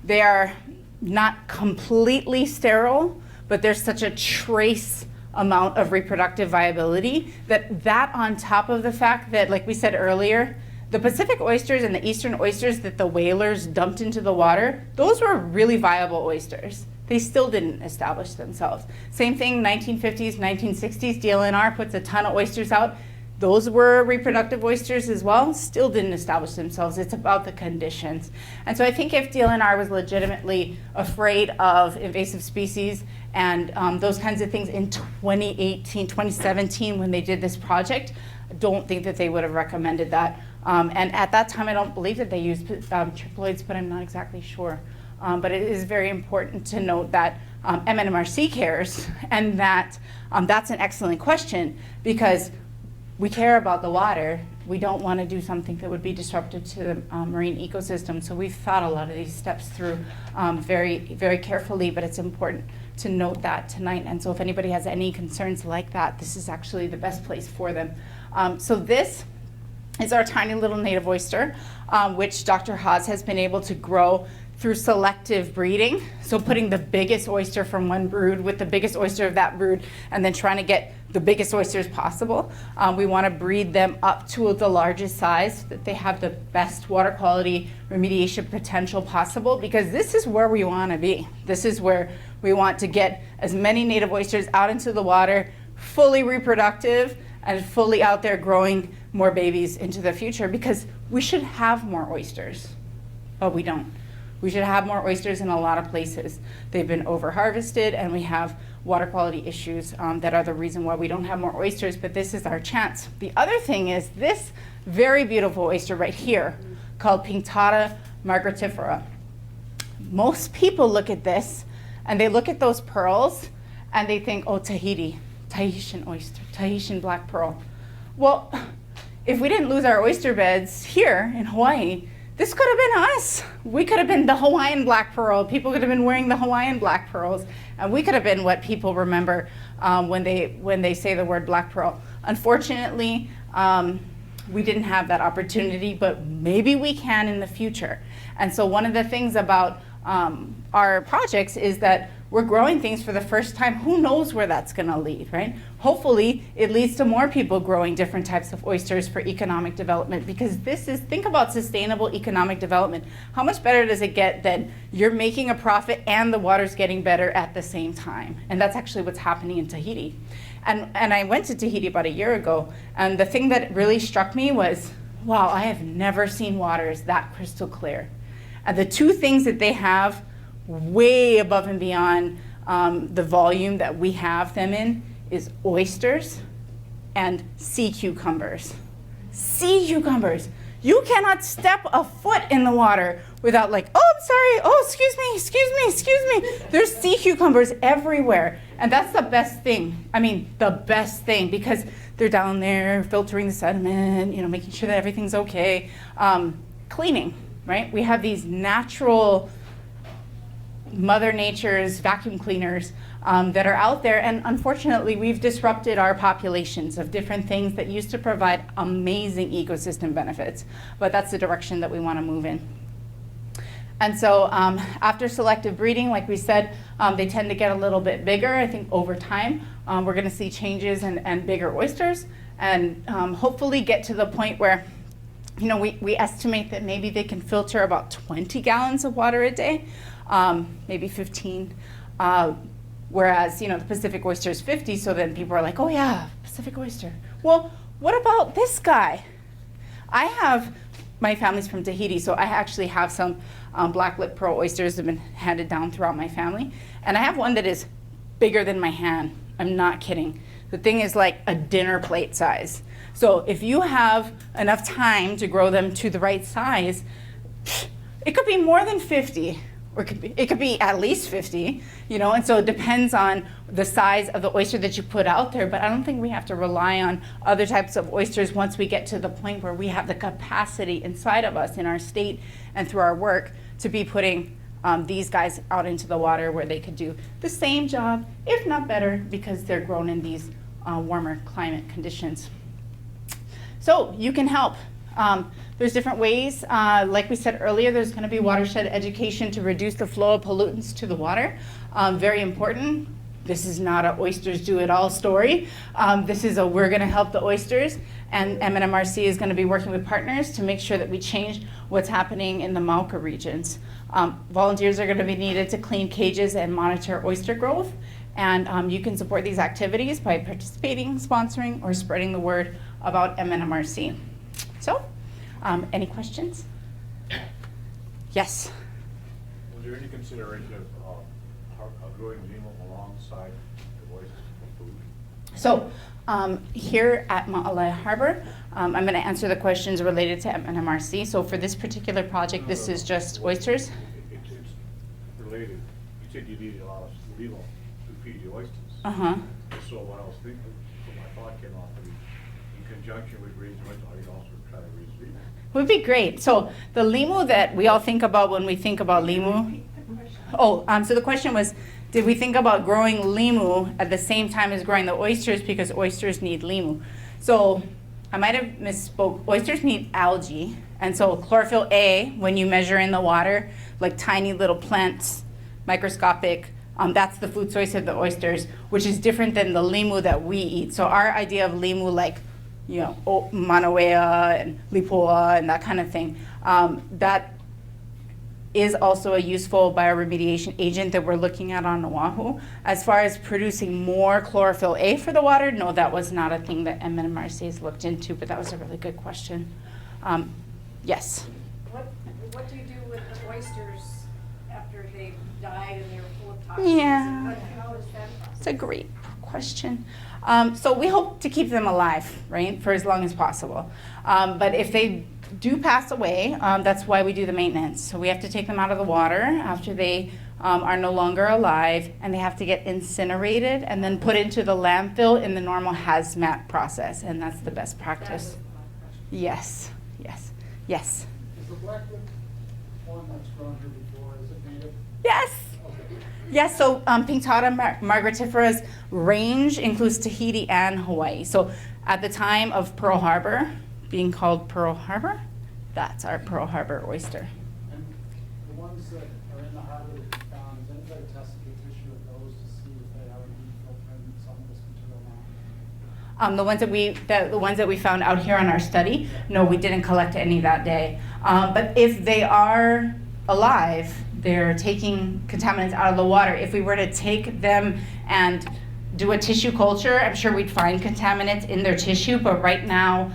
S2: they are not completely sterile, but there's such a trace amount of reproductive viability that on top of the fact that, like we said earlier, the Pacific oysters and the eastern oysters that the whalers dumped into the water, those were really viable oysters. They still didn't establish themselves. Same thing, 1950s, 1960s, DLNR puts a ton of oysters out. Those were reproductive oysters as well, still didn't establish themselves. It's about the conditions. And so I think if DLNR was legitimately afraid of invasive species and those kinds of things in 2018, 2017 when they did this project, I don't think that they would have recommended that. And at that time, I don't believe that they used triploids, but I'm not exactly sure. But it is very important to note that MNMRC cares, and that that's an excellent question because we care about the water. We don't want to do something that would be disruptive to the marine ecosystem. So we've thought a lot of these steps through very, very carefully, but it's important to note that tonight. And so if anybody has any concerns like that, this is actually the best place for them. So this is our tiny little native oyster, which Dr. Haas has been able to grow through selective breeding. So putting the biggest oyster from one brood with the biggest oyster of that brood and then trying to get the biggest oysters possible. We want to breed them up to the largest size so that they have the best water quality remediation potential possible, because this is where we want to be. This is where we want to get as many native oysters out into the water, fully reproductive and fully out there growing more babies into the future, because we should have more oysters, but we don't. We should have more oysters in a lot of places. They've been over-harvested, and we have water quality issues that are the reason why we don't have more oysters, but this is our chance. The other thing is this very beautiful oyster right here called Pinctada margaritifera. Most people look at this and they look at those pearls and they think, oh, Tahitian oyster, Tahitian black pearl. Well, if we didn't lose our oyster beds here in Hawaii, this could have been us. We could have been the Hawaiian black pearl. People could have been wearing the Hawaiian black pearls, and we could have been what people remember when they say the word black pearl. Unfortunately, we didn't have that opportunity, but maybe we can in the future. And so one of the things about our projects is that we're growing things for the first time. Who knows where that's going to lead, right? Hopefully, it leads to more people growing different types of oysters for economic development, because think about sustainable economic development. How much better does it get that you're making a profit and the water's getting better at the same time? And that's actually what's happening in Tahiti. And I went to Tahiti about a year ago, and the thing that really struck me was, wow, I have never seen waters that crystal clear. And the two things that they have way above and beyond the volume that we have them in is oysters and sea cucumbers. Sea cucumbers. You cannot step a foot in the water without like, oh, I'm sorry, oh, excuse me. There's sea cucumbers everywhere. And that's the best thing. I mean, the best thing, because they're down there filtering the sediment, making sure that everything's okay. Cleaning, right? We have these natural Mother Nature's vacuum cleaners that are out there, and unfortunately we've disrupted our populations of different things that used to provide amazing ecosystem benefits, but that's the direction that we want to move in. And so after selective breeding, like we said, they tend to get a little bit bigger. I think over time we're going to see changes and bigger oysters, and hopefully get to the point where we estimate that maybe they can filter about 20 gallons of water a day. Maybe 15, whereas the Pacific oyster is 50, so then people are like, oh yeah, Pacific oyster. Well, what about this guy? My family's from Tahiti, so I actually have some black lip pearl oysters that have been handed down throughout my family, and I have one that is bigger than my hand. I'm not kidding. The thing is like a dinner plate size. So if you have enough time to grow them to the right size, it could be more than 50. Or it could be at least 50, and so it depends on the size of the oyster that you put out there, but I don't think we have to rely on other types of oysters once we get to the point where we have the capacity inside of us in our state and through our work to be putting these guys out into the water where they could do the same job, if not better, because they're grown in these warmer climate conditions. So you can help. There's different ways. Like we said earlier, there's going to be watershed education to reduce the flow of pollutants to the water. Very important. This is not an oysters do it all story. This is we're going to help the oysters, and MNMRC is going to be working with partners to make sure that we change what's happening in the Mauka regions. Volunteers are going to be needed to clean cages and monitor oyster growth, and you can support these activities by participating, sponsoring, or spreading the word about MNMRC. So, any questions? Yes?
S6: Was there any consideration of growing lima alongside the oysters for food?
S2: So, here at Ma'alai Harbor, I'm going to answer the questions related to MNMRC. So for this particular project, this is just oysters.
S6: It's related. You said you needed a lot of lima to feed the oysters.
S2: Uh-huh.
S6: So what I was thinking, my thought came off of in conjunction with raising oysters, are you also trying to raise lima?
S2: Would be great. So the limu that we all think about when we think about limu. Oh, so the question was, did we think about growing limu at the same time as growing the oysters, because oysters need limu? So I might have misspoke. Oysters need algae, and so chlorophyll A, when you measure in the water, like tiny little plants, microscopic, that's the food source of the oysters, which is different than the limu that we eat. So our idea of limu, like Manawea and Lipoa and that kind of thing, that is also a useful bioremediation agent that we're looking at on Oahu. As far as producing more chlorophyll A for the water, no, that was not a thing that MRSA has looked into, but that was a really good question. Yes?
S3: What do you do with the oysters after they've died and they're full of toxins?
S2: Yeah.
S3: How is that process?
S2: It's a great question. So we hope to keep them alive, right, for as long as possible. But if they do pass away, that's why we do the maintenance. So we have to take them out of the water after they are no longer alive, and they have to get incinerated and then put into the landfill in the normal hazmat process, and that's the best practice. Yes, yes, yes.
S7: Is the blackwood one that's grown here before, is it native?
S2: Yes.
S7: Okay.
S2: Yes, so Pinctada margaritifera's range includes Tahiti and Hawaii. So at the time of Pearl Harbor, being called Pearl Harbor, that's our Pearl Harbor oyster.
S7: And the ones that are in the harbor that you found, has anybody tested the tissue of those to see if they are infiltrating some of this material now?
S2: The ones that we found out here on our study, no, we didn't collect any that day. But if they are alive, they're taking contaminants out of the water. If we were to take them and do a tissue culture, I'm sure we'd find contaminants in their tissue, but right now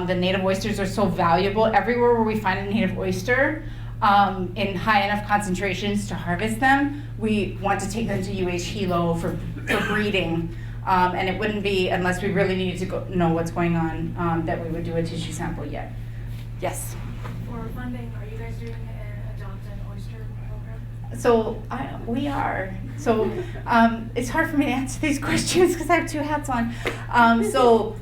S2: the native oysters are so valuable. Everywhere where we find a native oyster in high enough concentrations to harvest them, we want to take them to UH Hilo for breeding. And it wouldn't be, unless we really needed to know what's going on, that we would do a tissue sample yet. Yes?
S3: For funding, are you guys doing an adopt an oyster program?
S2: So we are. So it's hard for me to answer these questions because I have two hats on. So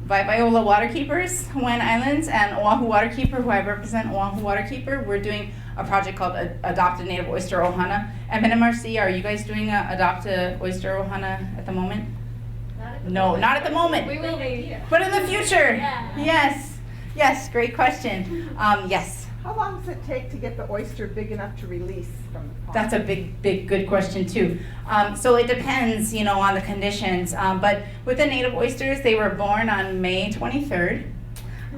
S2: Viola Waterkeepers, Hawaiian Islands, and Oahu Waterkeeper, who I represent, Oahu Waterkeeper, we're doing a project called Adopt a Native Oyster Ohana. And MRSA, are you guys doing Adopt a Oyster Ohana at the moment? No, not at the moment.
S3: We will be.
S2: But in the future.
S3: Yeah.
S2: Yes. Yes, great question. Yes.
S8: How long does it take to get the oyster big enough to release from the pond?
S2: That's a big, good question too. So it depends, on the conditions. But with the native oysters, they were born on May 23rd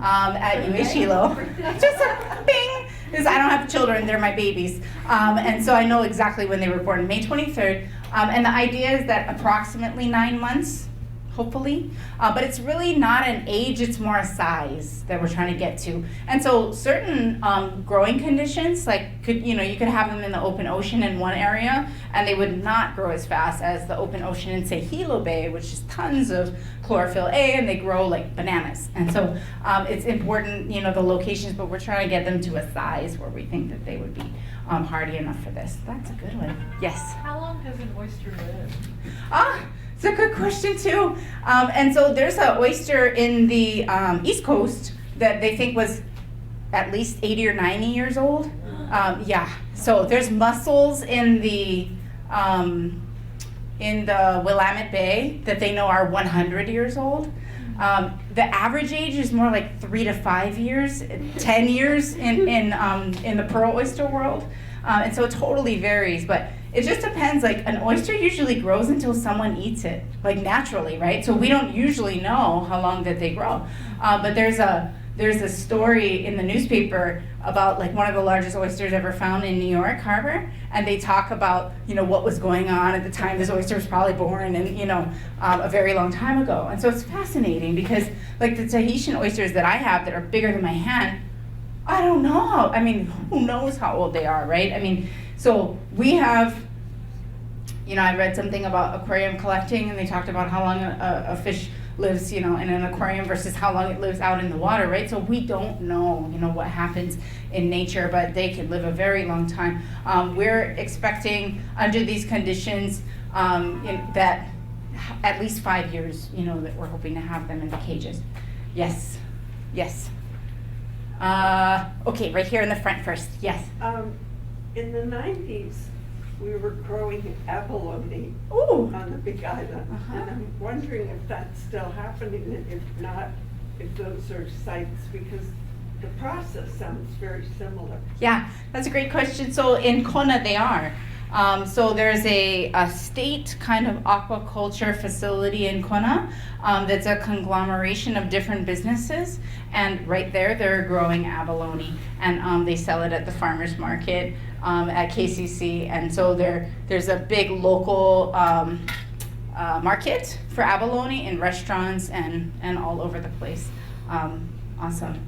S2: at UH Hilo. Just a bing! Because I don't have children, they're my babies. And so I know exactly when they were born, May 23rd. And the idea is that approximately 9 months, hopefully. But it's really not an age, it's more a size that we're trying to get to. And so certain growing conditions, like you could have them in the open ocean in one area, and they would not grow as fast as the open ocean in, say, Hilo Bay, which is tons of chlorophyll A, and they grow like bananas. And so it's important, the locations, but we're trying to get them to a size where we think that they would be hardy enough for this. That's a good one. Yes?
S3: How long does an oyster live?
S2: It's a good question too. And so there's an oyster in the East Coast that they think was at least 80 or 90 years old. Yeah. So there's mussels in the Willamette Bay that they know are 100 years old. The average age is more like 3 to 5 years, 10 years in the pearl oyster world. And so it totally varies, but it just depends. Like an oyster usually grows until someone eats it, like naturally, right? So we don't usually know how long that they grow. But there's a story in the newspaper about like one of the largest oysters ever found in New York Harbor, and they talk about what was going on at the time this oyster was probably born, and a very long time ago. And so it's fascinating because like the Tahitian oysters that I have that are bigger than my hand, I don't know. I mean, who knows how old they are, right? I mean, so we have, I read something about aquarium collecting, and they talked about how long a fish lives, in an aquarium versus how long it lives out in the water, right? So we don't know, what happens in nature, but they can live a very long time. We're expecting under these conditions that at least 5 years, that we're hoping to have them in the cages. Yes, yes. Okay, right here in the front first, yes.
S9: In the 90s, we were growing abalone
S2: Ooh.
S9: on the Big Island.
S2: Uh-huh.
S9: And I'm wondering if that's still happening, and if not, if those are sites, because the process sounds very similar.
S2: Yeah, that's a great question. So in Kona they are. So there's a state kind of aquaculture facility in Kona that's a conglomeration of different businesses, and right there they're growing abalone, and they sell it at the farmers market at KCC, and so there's a big local market for abalone in restaurants and all over the place. Awesome.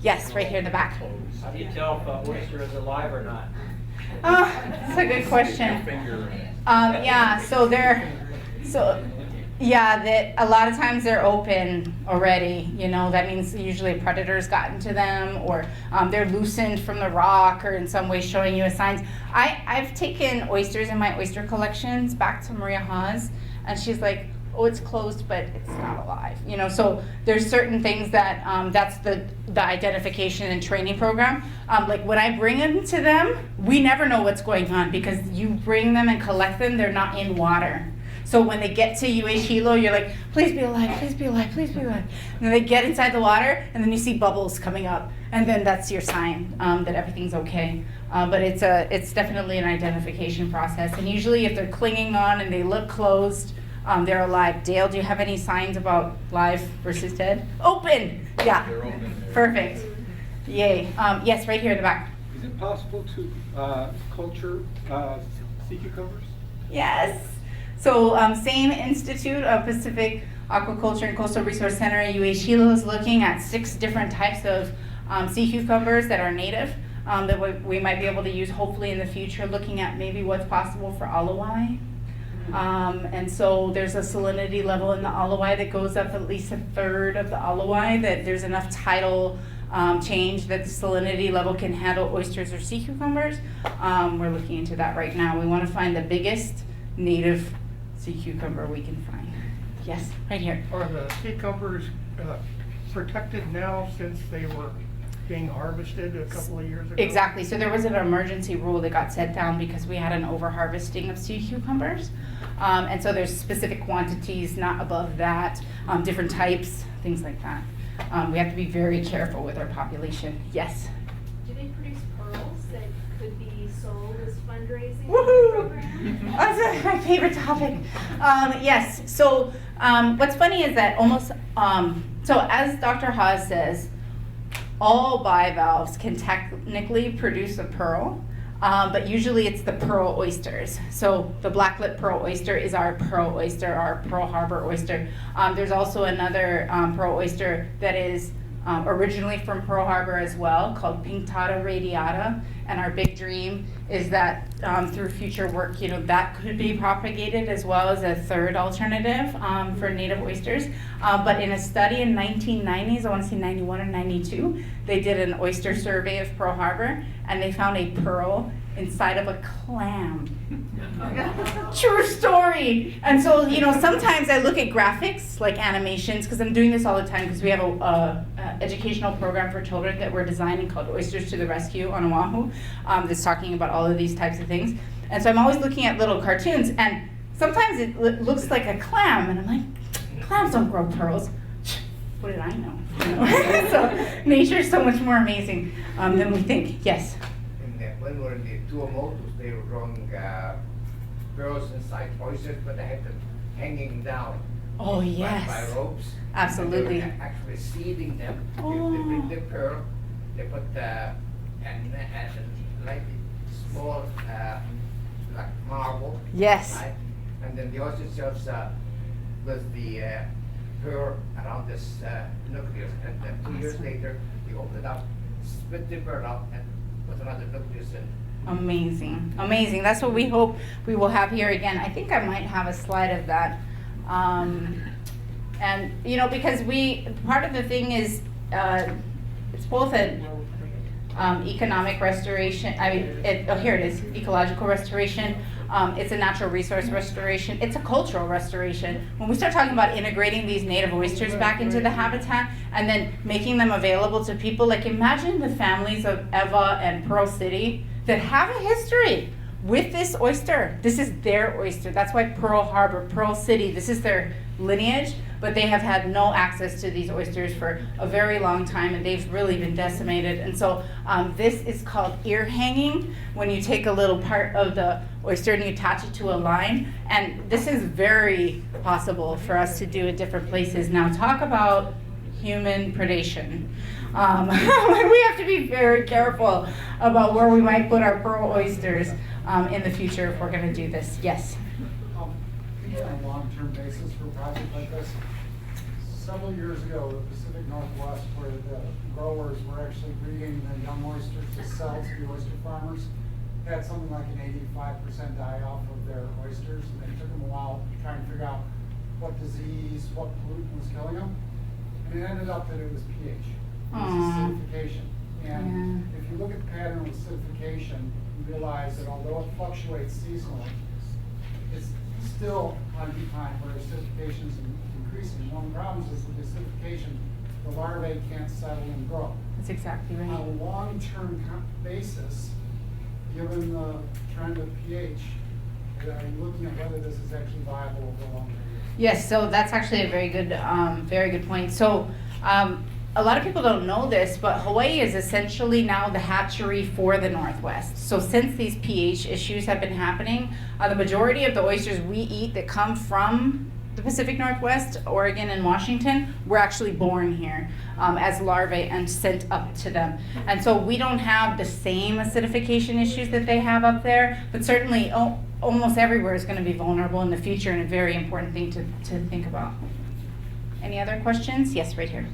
S2: Yes, right here in the back.
S10: How do you tell if an oyster is alive or not?
S2: That's a good question. Yeah, that a lot of times they're open already. You know, that means usually a predator's gotten to them, or they're loosened from the rock, or in some way showing you a signs. I've taken oysters in my oyster collections back to Maria Haas, and she's like, oh, it's closed, but it's not alive. You know, so there's certain things that that's the identification and training program. Like when I bring them to them, we never know what's going on, because you bring them and collect them, they're not in water. So when they get to UH Hilo, you're like, please be alive, please be alive, please be alive. And then they get inside the water, and then you see bubbles coming up, and then that's your sign that everything's okay. But it's definitely an identification process. And usually if they're clinging on and they look closed, they're alive. Dale, do you have any signs about live versus dead? Open! Yeah.
S11: They're open.
S2: Perfect. Yay. Yes, right here in the back.
S11: Is it possible to culture sea cucumbers?
S2: Yes. So same institute of Pacific Aquaculture and Coastal Resource Center at UH Hilo is looking at 6 different types of sea cucumbers that are native that we might be able to use hopefully in the future, looking at maybe what's possible for Alawai. And so there's a salinity level in the Alawai that goes up at least 1/3 of the Alawai, that there's enough tidal change that the salinity level can handle oysters or sea cucumbers. We're looking into that right now. We want to find the biggest native sea cucumber we can find. Yes, right here.
S12: Are the cucumbers protected now since they were being harvested a couple of years ago?
S2: Exactly. So there was an emergency rule that got set down because we had an over-harvesting of sea cucumbers. And so there's specific quantities, not above that, different types, things like that. We have to be very careful with our population. Yes?
S13: Do they produce pearls that could be sold as fundraising
S2: Woohoo!
S13: program?
S2: That's my favorite topic. Yes. So what's funny is that almost, so as Dr. Haas says, all bivalves can technically produce a pearl, but usually it's the pearl oysters. So the black-lip pearl oyster is our pearl oyster, our Pearl Harbor oyster. There's also another pearl oyster that is originally from Pearl Harbor as well, called Pinctada radiata. And our big dream is that through future work, you know, that could be propagated as well as a third alternative for native oysters. But in a study in 1990s, I want to say 91 or 92, they did an oyster survey of Pearl Harbor, and they found a pearl inside of a clam. True story. And so, you know, sometimes I look at graphics, like animations, because I'm doing this all the time, because we have a educational program for children that we're designing called Oysters to the Rescue on Oahu, that's talking about all of these types of things. And so I'm always looking at little cartoons, and sometimes it looks like a clam, and I'm like, clams don't grow pearls. What did I know? You know? So nature's so much more amazing than we think. Yes?
S14: When we were in the Tuamotus, they were growing pearls inside oysters, but they had them hanging down.
S2: Oh, yes.
S14: By ropes.
S2: Absolutely.
S14: And they were actually seeding them.
S2: Oh.
S14: They bring the pearl, they put like small like marble.
S2: Yes.
S14: Right? And then the oyster shells with the pearl around this nucleus. And then 2 years later, you open it up, split the pearl out, and put another nucleus in.
S2: Amazing, amazing. That's what we hope we will have here again. I think I might have a slide of that. And, you know, because part of the thing is, it's both an economic restoration, here it is, ecological restoration. It's a natural resource restoration. It's a cultural restoration. When we start talking about integrating these native oysters back into the habitat and then making them available to people, like imagine the families of Eva and Pearl City that have a history with this oyster. This is their oyster. That's why Pearl Harbor, Pearl City, this is their lineage, but they have had no access to these oysters for a very long time, and they've really been decimated. And so this is called ear hanging, when you take a little part of the oyster and you attach it to a line. And this is very possible for us to do at different places. Now talk about human predation. We have to be very careful about where we might put our pearl oysters in the future if we're going to do this. Yes?
S7: On a long-term basis for a project like this, several years ago, the Pacific Northwest, where the growers were actually breeding the young oysters to sell to the oyster farmers, had something like an 85% die-off of their oysters, and it took them a while to try and figure out what disease, what pollutant was killing them. And it ended up that it was pH. It was acidification. And if you look at the pattern of acidification, you realize that although it fluctuates seasonally, it's still on decline where acidification is increasing. One of the problems is with acidification, the larvae can't settle and grow.
S2: That's exactly right.
S7: On a long-term basis, given the trend of pH, are you looking at whether this is actually viable over the long term?
S2: Yes, so that's actually a very good point. So a lot of people don't know this, but Hawaii is essentially now the hatchery for the Northwest. So since these pH issues have been happening, the majority of the oysters we eat that come from the Pacific Northwest, Oregon and Washington, were actually born here as larvae and sent up to them. And so we don't have the same acidification issues that they have up there, but certainly almost everywhere is going to be vulnerable in the future, and a very important thing to think about. Any other questions? Yes, right here.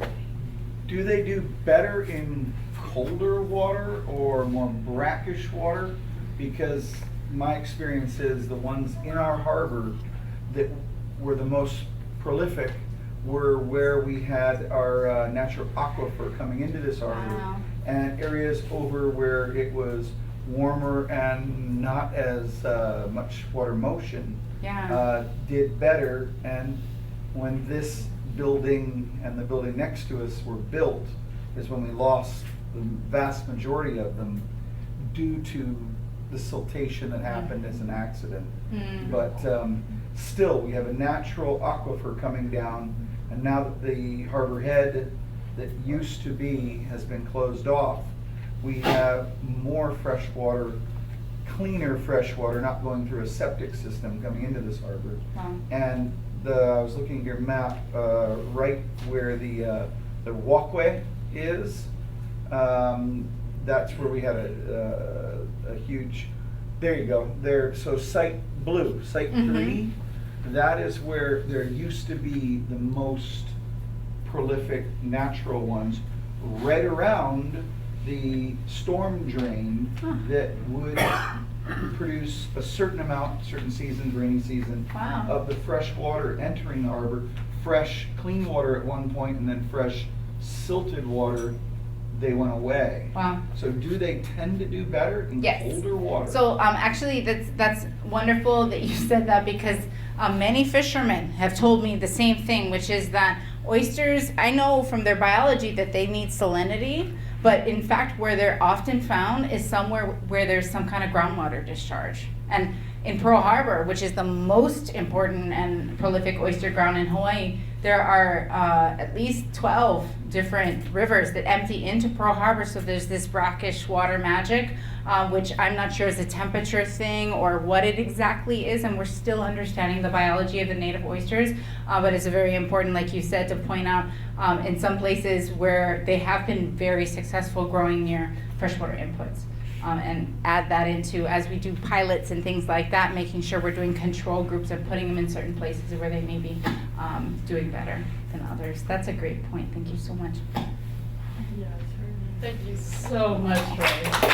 S15: Do they do better in colder water or more brackish water? Because my experience is the ones in our harbor that were the most prolific were where we had our natural aquifer coming into this harbor.
S2: Wow.
S15: And areas over where it was warmer and not as much water motion did better. And when this building and the building next to us were built is when we lost the vast majority of them due to the siltation that happened as an accident. But still, we have a natural aquifer coming down, and now that the harbor head that used to be has been closed off, we have more fresh water, cleaner fresh water, not going through a septic system coming into this harbor.
S2: Wow.
S15: And I was looking at your map, right where the walkway is. That's where we had a huge. There you go. There. So site blue, site 3. That is where there used to be the most prolific natural ones, right around the storm drain that would produce a certain amount, certain seasons, rainy season, of the fresh water entering the harbor. Fresh, clean water at one point, and then fresh, silted water. They went away.
S2: Wow.
S15: So do they tend to do better in colder water?
S2: So actually that's wonderful that you said that, because many fishermen have told me the same thing, which is that oysters, I know from their biology that they need salinity, but in fact where they're often found is somewhere where there's some kind of groundwater discharge. And in Pearl Harbor, which is the most important and prolific oyster ground in Hawaii, there are at least 12 different rivers that empty into Pearl Harbor. So there's this brackish water magic, which I'm not sure is a temperature thing or what it exactly is, and we're still understanding the biology of the native oysters, but it's very important, like you said, to point out in some places where they have been very successful growing near freshwater inputs. And add that into, as we do pilots and things like that, making sure we're doing control groups and putting them in certain places where they may be doing better than others. That's a great point. Thank you so much.
S4: Thank you so much, Ray.